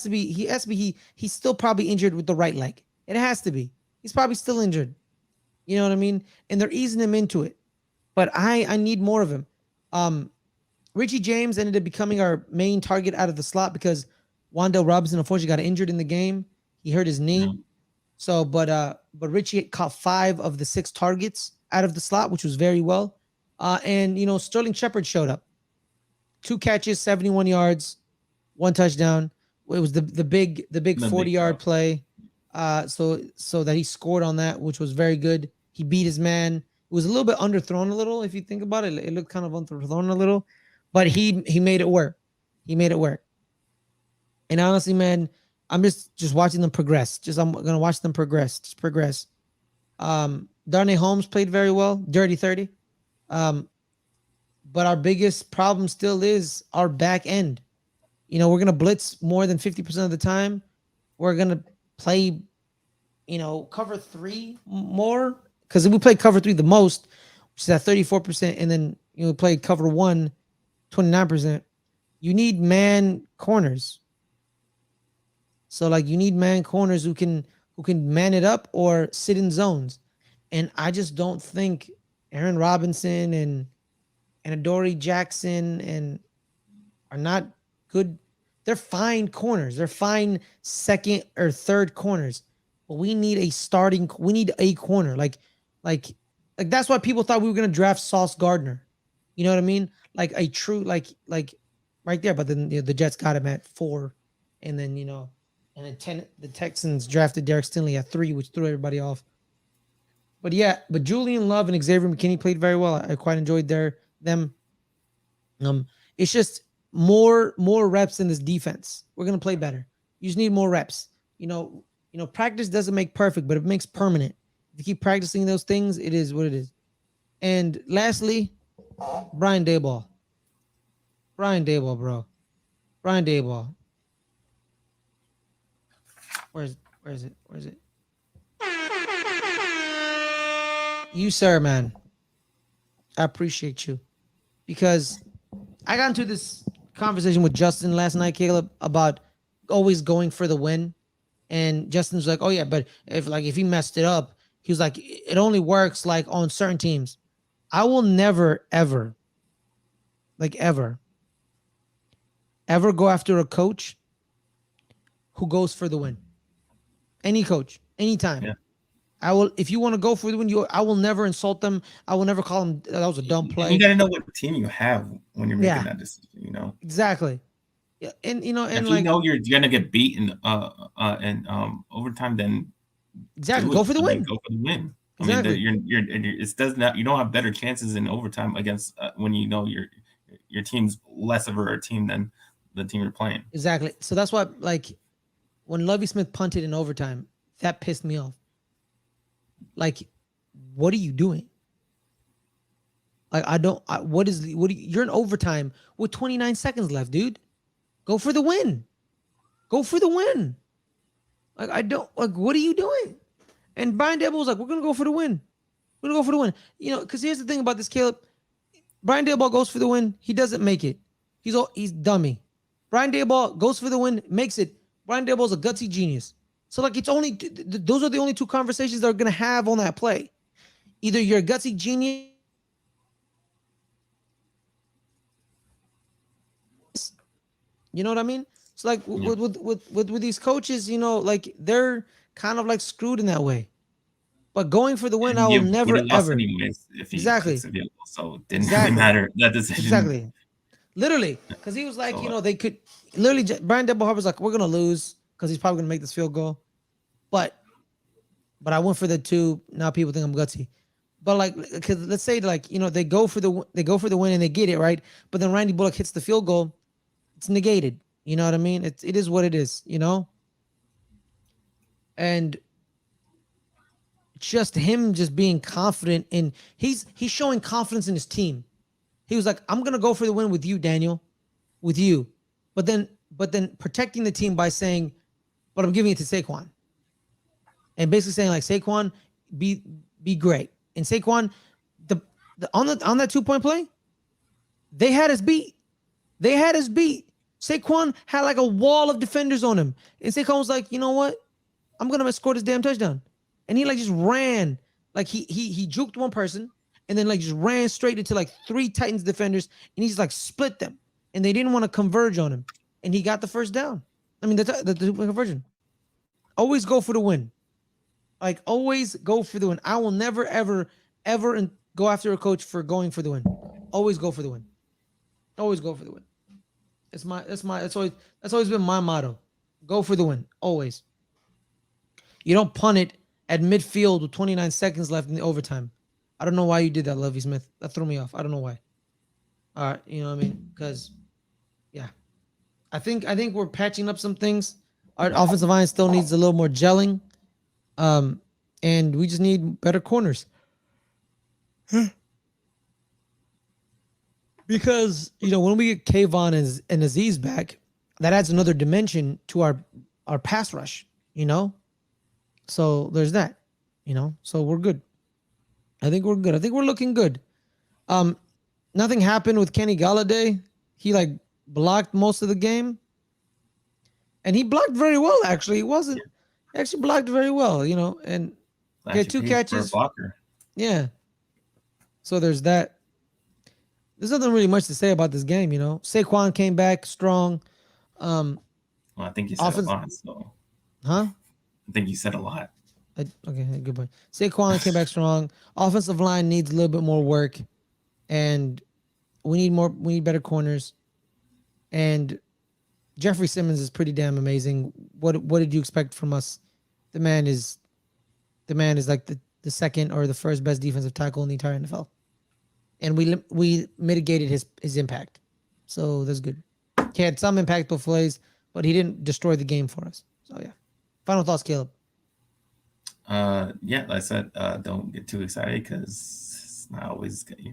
to be he's still probably injured with the right leg. It has to be. He's probably still injured. You know what I mean? And they're easing him into it. But I need more of him. Richie James ended up becoming our main target out of the slot because Wan'Dale Robinson unfortunately got injured in the game. He hurt his knee. Yeah. So, but Richie caught 5 of the 6 targets out of the slot, which was very well. And Sterling Shepard showed up. 2 catches, 71 yards, 1 touchdown. It was the big 40-yard play. So that he scored on that, which was very good. He beat his man. It was a little bit underthrown a little, if you think about it. It looked kind of underthrown a little, but he made it work. He made it work. And honestly, man, I'm just watching them progress. I'm gonna watch them progress. Just progress. Darnay Holmes played very well, dirty 30. But our biggest problem still is our back end. We're gonna blitz more than 50% of the time. We're gonna play, cover 3 more because we play cover 3 the most, which is at 34%, and then we play cover 1, 29%. You need man corners. So like you need man corners who can man it up or sit in zones. And I just don't think Aaron Robinson and Adoree Jackson and are not good. They're fine corners. They're fine second or third corners. But we need a corner. Like that's why people thought we were gonna draft Sauce Gardner. You know what I mean? Like a true like right there. But then the Jets got him at 4, and then and then the Texans drafted Derek Stingley at 3, which threw everybody off. But yeah, Julian Love and Xavier McKinney played very well. I quite enjoyed them. It's just more reps in this defense. We're gonna play better. You just need more reps. Practice doesn't make perfect, but it makes permanent. If you keep practicing those things, it is what it is. And lastly, Brian Daboll. Brian Daboll, bro. Brian Daboll. Where is it? You, sir, man. I appreciate you. Because I got into this conversation with Justin last night, Caleb, about always going for the win. And Justin's like, oh yeah, but if he messed it up, he was like, it only works like on certain teams. I will never, ever go after a coach who goes for the win. Any coach, anytime. Yeah. I will, if you want to go for the win, I will never insult them. I will never call them that was a dumb play. You got to know what team you have when you're making Yeah. that decision. You know Exactly. Yeah, and and if like you know you're gonna get beaten in overtime, then exactly do go it. for the I mean, win. go for the win. Exactly. I mean, it does not. You don't have better chances in overtime against when you know your team's less of a team than the team you're playing. Exactly. So that's why, like, when Lovie Smith punted in overtime, that pissed me off. Like, what are you doing? Like, you're in overtime with 29 seconds left, dude. Go for the win. Go for the win. Like, I don't, like, what are you doing? And Brian Daboll was like, we're going to go for the win. We're going to go for the win. You know, because here's the thing about this, Caleb. Brian Daboll goes for the win. He doesn't make it. He's dummy. Brian Daboll goes for the win, makes it. Brian Daboll's a gutsy genius. So, like, it's only, those are the only two conversations they're going to have on that play. Either you're a gutsy genius, you know what I mean? So, like, with these coaches, you know, like, they're kind of like screwed in that way. But going for the win, I will never lost ever. anyways if he Exactly. kicks a field goal, so it didn't really matter that decision. Exactly. Literally, because he was like, So, you know, they could literally. Brian Daboll was like, we're gonna lose because he's probably gonna make this field goal, but I went for the two. Now people think I'm gutsy, but like, because let's say like, you know, they go for the win and they get it right, but then Randy Bullock hits the field goal, it's negated. You know what I mean? It is what it is. You know, and just him just being confident in he's showing confidence in his team. He was like, I'm gonna go for the win with you, Daniel, with you, but then protecting the team by saying, but I'm giving it to Saquon, and basically saying like, Saquon, be great. And Saquon, on that 2-point play, they had us beat. Saquon had like a wall of defenders on him, and Saquon was like, you know what, I'm gonna score this damn touchdown, and he like just ran, like he juked one person. And then like just ran straight into like 3 Titans defenders, and he just like split them, and they didn't want to converge on him, and he got the first down. I mean, the conversion. Always go for the win. Like, always go for the win. I will never ever go after a coach for going for the win. Always go for the win. Always go for the win. That's always been my motto. Go for the win. Always. You don't punt it at midfield with 29 seconds left in the overtime. I don't know why you did that, Lovie Smith. That threw me off. I don't know why. All right, you know what I mean? Because, yeah, I think we're patching up some things. Our offensive line still needs a little more gelling, and we just need better corners. Because, you know, when we get Kayvon and Aziz back, that adds another dimension to our pass rush. You know, so there's that. You know, so we're good. I think we're good. I think we're looking good. Nothing happened with Kenny Galladay. He like blocked most of the game, and he blocked very well. Actually, he actually blocked very well. You know, and get 2 catches. Blocker. Yeah. So there's that. There's nothing really much to say about this game. You know, Saquon came back strong. Well, I think you said a lot. So, huh? I think you said a lot. Okay, good point. Saquon came back strong. Offensive line needs a little bit more work, and we need better corners. And Jeffrey Simmons is pretty damn amazing. What did you expect from us? The man is like the second or the first best defensive tackle in the entire NFL, and we mitigated his impact, so that's good. He had some impactful plays, but he didn't destroy the game for us. So yeah. Final thoughts, Caleb. Yeah, like I said, don't get too excited because you're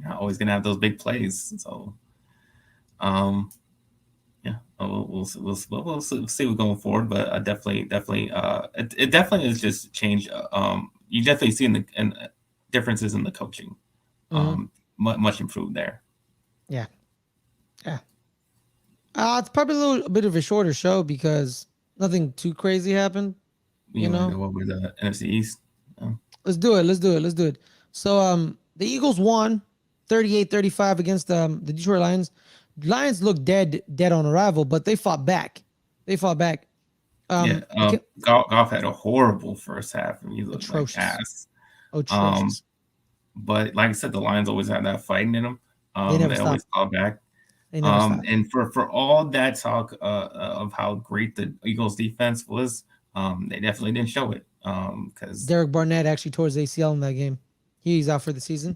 not always gonna have those big plays. So, yeah, we'll see what's going forward. But definitely, it definitely is just change. You definitely see in differences in the coaching. Much improved there. Yeah. It's probably a little bit of a shorter show because nothing too crazy happened. You know, what were the NFC East? Let's do it. So the Eagles won 38-35 against the Detroit Lions. Lions looked dead on arrival, but they fought back. Yeah, Okay, Goff had a horrible first half, and he looked like atrocious, ass. Um, atrocious. but like I said, the Lions always have that fighting in them. They never They always stop. call back. They never stop. And for all that talk of how great the Eagles defense was, they definitely didn't show it. Because Derek Barnett actually tore his ACL in that game. He's out for the season.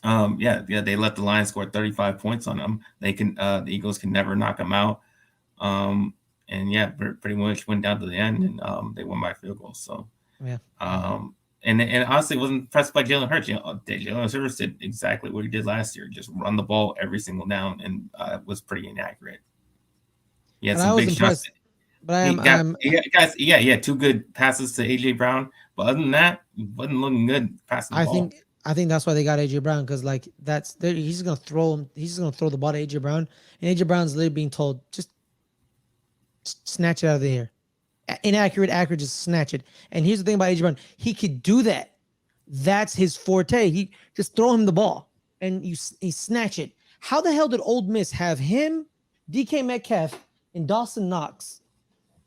yeah, they let the Lions score 35 points on them. The Eagles can never knock them out. And yeah, pretty much went down to the end, and they won by field goal. So Yeah. And honestly, wasn't impressed by Jalen Hurts. Jalen Hurts did exactly what he did last year, just run the ball every single down, and was pretty inaccurate. He had And I some was big shots. impressed. But I'm He had 2 good passes to AJ Brown, but other than that, he wasn't looking good passing the I ball. think that's why they got AJ Brown, because like he's gonna throw him. He's just gonna throw the ball to AJ Brown, and AJ Brown's literally being told just snatch it out of the air. Inaccurate, accurate, just snatch it. And here's the thing about AJ Brown: he could do that. That's his forte. He just throw him the ball and he snatch it. How the hell did Ole Miss have him, DK Metcalf, and Dawson Knox,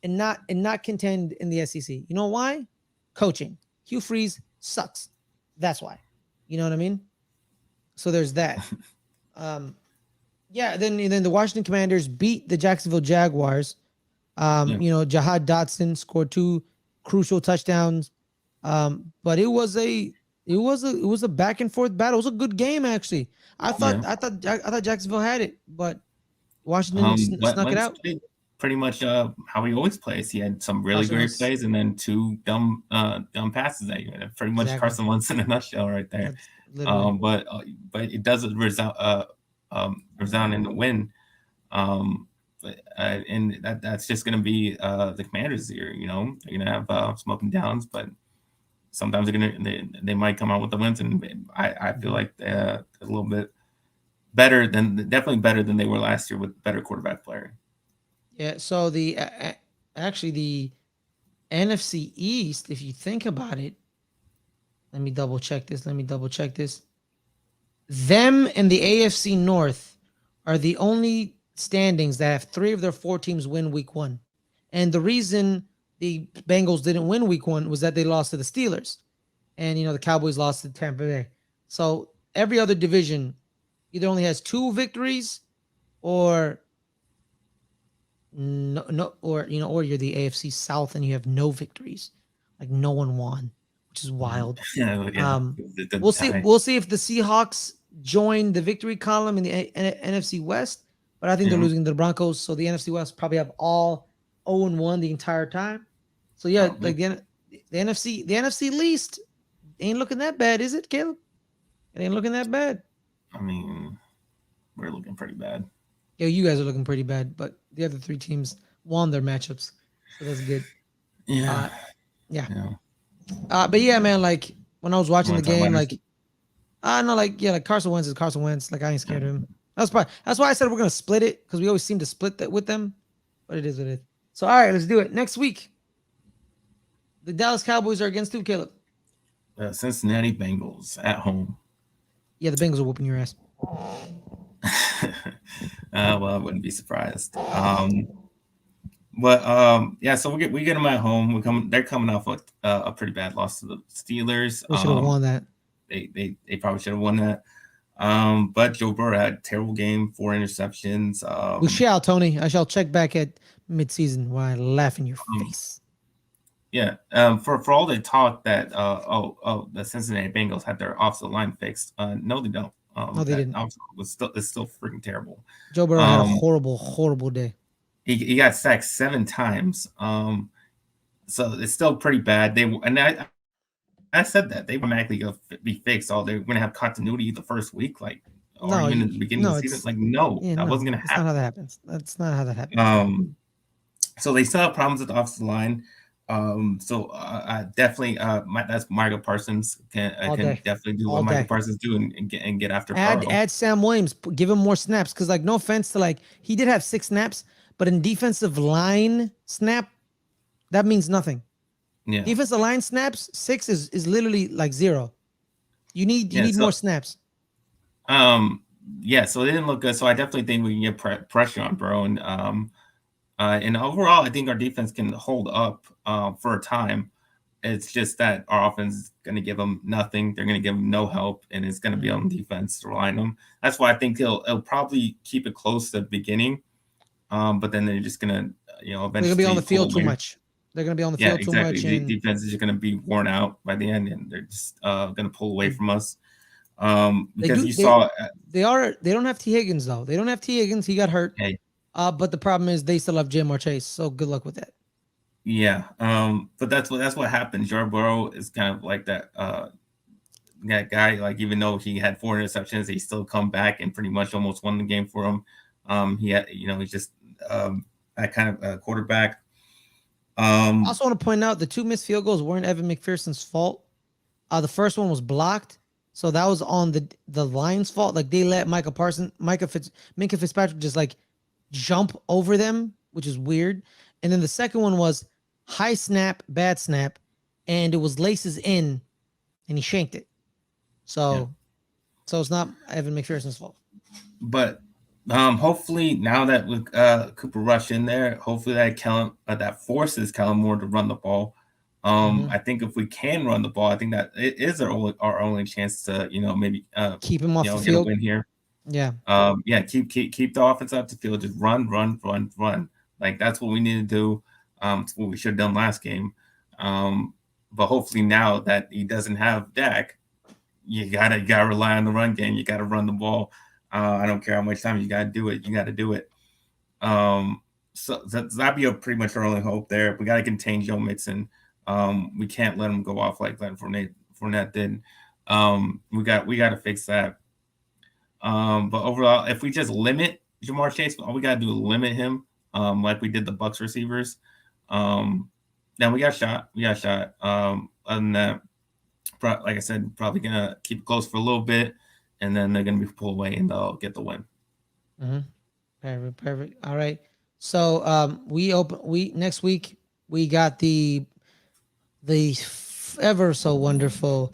and not contend in the SEC? You know why? Coaching. Hugh Freeze sucks. That's why. You know what I mean? So there's that. Yeah. Then the Washington Commanders beat the Jacksonville Jaguars. Jahad Dotson scored 2 crucial touchdowns. But it was a back and forth battle. It was a good game, actually. I thought Jacksonville had it, but Washington snuck it out. Pretty much how he always plays. He had some really great plays and then 2 dumb passes at you. Pretty much Carson Wentz in a nutshell right there. But it doesn't resound in the win. And that's just going to be the Commanders here. They're going to have smoking downs, but sometimes they might come out with the wins, and I feel like they're a little bit definitely better than they were last year with better quarterback play. Yeah. So the NFC East, if you think about it, let me double check this. Them and the AFC North are the only standings that have 3 of their 4 teams win week 1. And the reason the Bengals didn't win week 1 was that they lost to the Steelers. And, the Cowboys lost to Tampa Bay. So every other division either only has 2 victories or or you're the AFC South and you have no victories. Like no one won, which is wild. We'll see if the Seahawks join the victory column in the NFC West, but I think they're losing to the Broncos. So the NFC West probably have all 0-1 the entire time. So yeah, like the NFC least ain't looking that bad, is it, Caleb? It ain't looking that bad. I mean, we're looking pretty bad. Yeah, you guys are looking pretty bad, but the other 3 teams won their matchups, so that's good. Yeah. But yeah, man, like when I was watching the game, like Carson Wentz is Carson Wentz. Like I ain't scared of him. That's why I said we're gonna split it, because we always seem to split that with them. But it is what it is. So all right, let's do it. Next week, the Dallas Cowboys are against who, Caleb? Cincinnati Bengals at home. Yeah, the Bengals are whooping your ass. Well, I wouldn't be surprised. Yeah, so we get them at home. They're coming off a pretty bad loss to the Steelers. We should have won that. They probably should have won that. But Joe Burrow had a terrible game, 4 interceptions. We shall, Tony. I shall check back at midseason while I laugh in your face. Yeah. For all the talk that the Cincinnati Bengals had their offensive line fixed, no, they don't. No, they didn't. It's still freaking terrible. Joe Burrow had a horrible day. He got sacked 7 times. So it's still pretty bad. I said that they were automatically going to be fixed. They're going to have continuity the first week, even in the beginning of the season. That wasn't going to happen. That's not how that happens. That's not how that happens. So they still have problems with the offensive line. Definitely, that's Micah Parsons can definitely do what Micah Parsons do and get after. Add Sam Williams, give him more snaps, because no offense to he did have 6 snaps, but in defensive line snap, that means nothing. Yeah, defensive line snaps 6 is literally 0. You need more snaps. Yeah, so they didn't look good. So I definitely think we can get pressure on Burrow, and And overall, I think our defense can hold up for a time. It's just that our offense is going to give them nothing. They're going to give them no help, and it's going to be on defense to rely on them. That's why I think he'll probably keep it close to the beginning, but then they're just going to, eventually they're gonna be on the field too much. They're gonna be on the field too much, The and defense is just going to be worn out by the end, and they're just going to pull away from us. Because they don't have T. Higgins though. They don't have T. Higgins. He got hurt. Hey. But the problem is they still have Jim Chase. So good luck with that. Yeah. But that's what happened. Joe Burrow is kind of like that guy. Like, even though he had 4 interceptions, he still come back and pretty much almost won the game for him. He had, he's just that kind of quarterback. I also want to point out the 2 missed field goals weren't Evan McPherson's fault. The first one was blocked, so that was on the Lions' fault. Like, they let Minka Fitzpatrick just like jump over them, which is weird. And then the second one was high snap, bad snap, and it was laces in, and he shanked it. So it's not Evan McPherson's fault. But hopefully now that with Cooper Rush in there, hopefully that forces Kellen Moore to run the ball. I think if we can run the ball, I think that it is our only chance to maybe keep him off the get field. a win here. Yeah. Keep the offense up the field. Just run. Like, that's what we need to do. It's what we should have done last game. But hopefully now that he doesn't have Dak, you gotta rely on the run game. You gotta run the ball. I don't care how much time you gotta do it. You gotta do it. So that'd be pretty much our only hope there. We gotta contain Joe Mixon. We can't let him go off like Leonard Fournette did. We got to fix that. But overall, if we just limit Jamar Chase, all we got to do is limit him, like we did the Bucs receivers. Then we got shot. Other than that, like I said, probably gonna keep it close for a little bit, and then they're gonna be pulled away and they'll get the win. Perfect. All right. So next week we got the ever so wonderful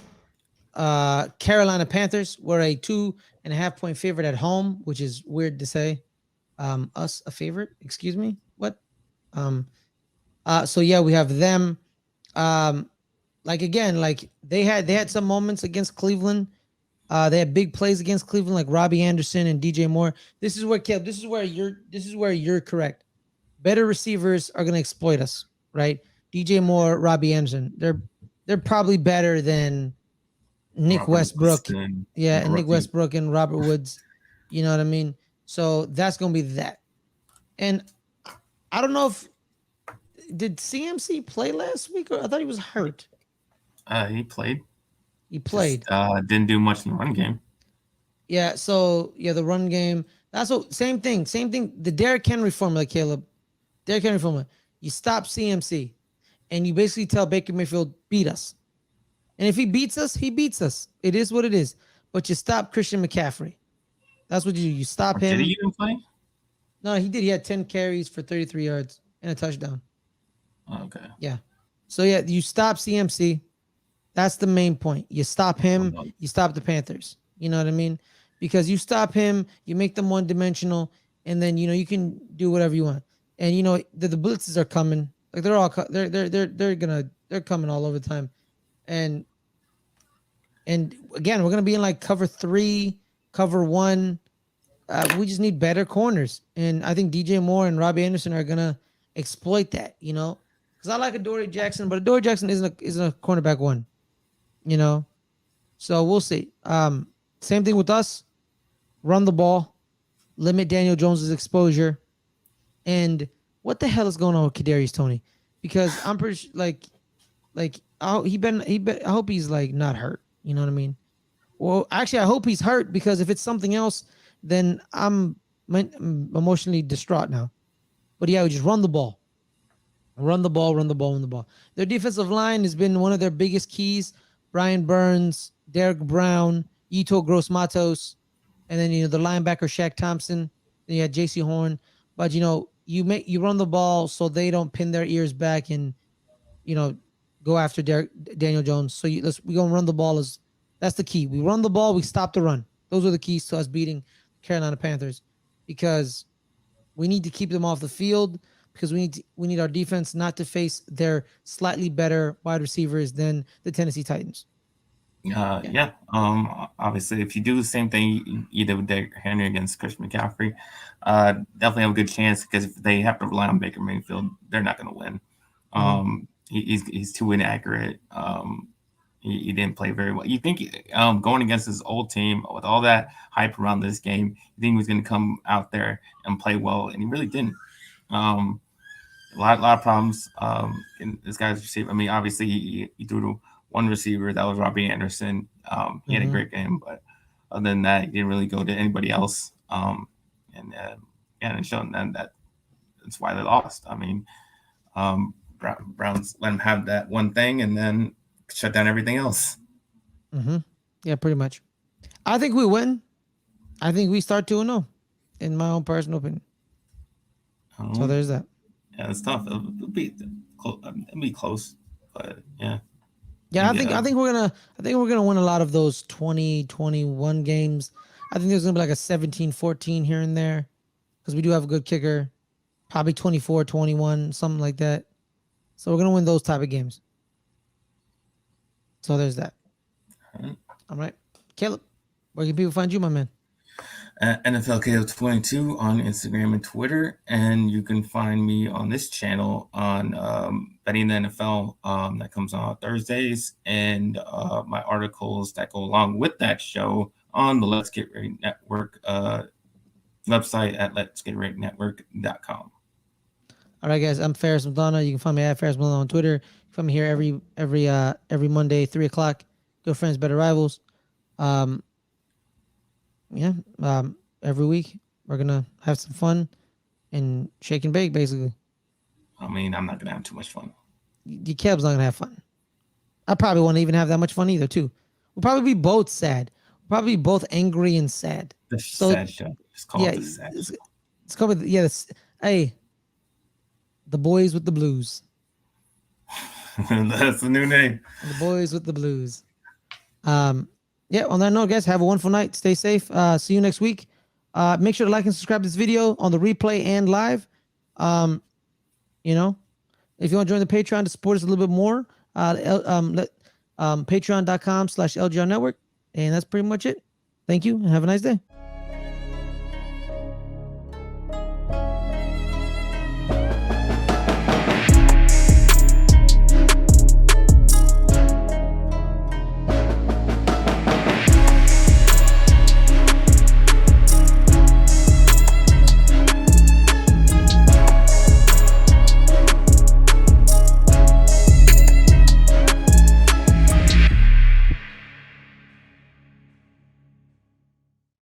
Carolina Panthers. We're a 2.5-point favorite at home, which is weird to say. Us a favorite? Excuse me? What? So yeah, we have them. Like they had some moments against Cleveland. They had big plays against Cleveland, like Robbie Anderson and DJ Moore. This is where you're correct. Better receivers are gonna exploit us, right? DJ Moore, Robbie Anderson. They're probably better than Nick Westbrook. And Nick Westbrook and Robert Woods. You know what I mean? So that's gonna be that. And I don't know if did CMC play last week, or I thought he was hurt. He played. Just, didn't do much in the run game. Yeah. So the run game. That's what same thing. The Derrick Henry formula, Caleb. Derrick Henry formula. You stop CMC, and you basically tell Baker Mayfield beat us. And if he beats us, he beats us. It is what it is. But you stop Christian McCaffrey. That's what you do. You stop him. Did he even play? No, he did. He had 10 carries for 33 yards and a touchdown. Okay. Yeah. So you stop CMC. That's the main point. You stop him. You stop the Panthers. You know what I mean? Because you stop him, you make them one-dimensional, and then you can do whatever you want. And the blitzes are coming. Like they're coming all over the time. And again, we're gonna be in like cover 3, cover 1. We just need better corners, and I think DJ Moore and Robbie Anderson are gonna exploit that. Because I like Adoree Jackson, but Adoree Jackson isn't a cornerback 1. So we'll see. Same thing with us. Run the ball, limit Daniel Jones's exposure, and what the hell is going on with Kadarius Toney? Because I'm pretty sure, I hope he's like not hurt. You know what I mean? Well, actually, I hope he's hurt, because if it's something else, then I'm emotionally distraught now. But yeah, we just run the ball. Run the ball. Their defensive line has been one of their biggest keys. Brian Burns, Derek Brown, Ito Gross-Matos, and then the linebacker Shaq Thompson. Then you had J.C. Horn. But you run the ball so they don't pin their ears back and go after Daniel Jones. So we gonna run the ball. That's the key. We run the ball. We stop the run. Those are the keys to us beating Carolina Panthers, because we need to keep them off the field. because we need our defense not to face their slightly better wide receivers than the Tennessee Titans. Yeah. Obviously, if you do the same thing either with Derrick Henry against Christian McCaffrey, definitely have a good chance, because if they have to rely on Baker Mayfield, they're not going to win. He's too inaccurate. He didn't play very well. You think going against his old team with all that hype around this game, you think he was going to come out there and play well, and he really didn't. A lot of problems in this guy's receiver. I mean, obviously he threw to one receiver, that was Robbie Anderson. He had a great game, but other than that, he didn't really go to anybody else. And showing them that's why they lost. I mean, Browns let him have that one thing and then shut down everything else. Yeah, pretty much. I think we win. I think we start 2-0, in my own personal opinion. So there's that. Yeah, it's tough. It'll be close, but yeah. Yeah, I think we're gonna win a lot of those 20-21 games. I think there's gonna be like a 17-14 here and there, because we do have a good kicker. Probably 24-21, something like that. So we're gonna win those type of games. So there's that. All right. Caleb, where can people find you, my man? NFL KO22 on Instagram and Twitter, and you can find me on this channel on Betting the NFL that comes on Thursdays, and my articles that go along with that show on the Let's Get Ready Network website at letsgetreadynetwork.com. All right, guys. I'm Ferris Muthana. You can find me at Ferris Muthana on Twitter. You find me here every Monday, 3:00. Good friends, better rivals. Every week we're gonna have some fun and shake and bake, basically. I mean, I'm not gonna have too much fun. The Caleb's not gonna have fun. I probably won't even have that much fun either, too. We'll probably be both sad. We'll probably be both angry and sad. The sad show. Just call it the sad show. It's called hey, the boys with the blues. That's the new name. The boys with the blues. Yeah, on that note, guys, have a wonderful night. Stay safe. See you next week. Make sure to like and subscribe to this video on the replay and live. If you want to join the Patreon to support us a little bit more, patreon.com/LGR Network. And that's pretty much it. Thank you and have a nice day.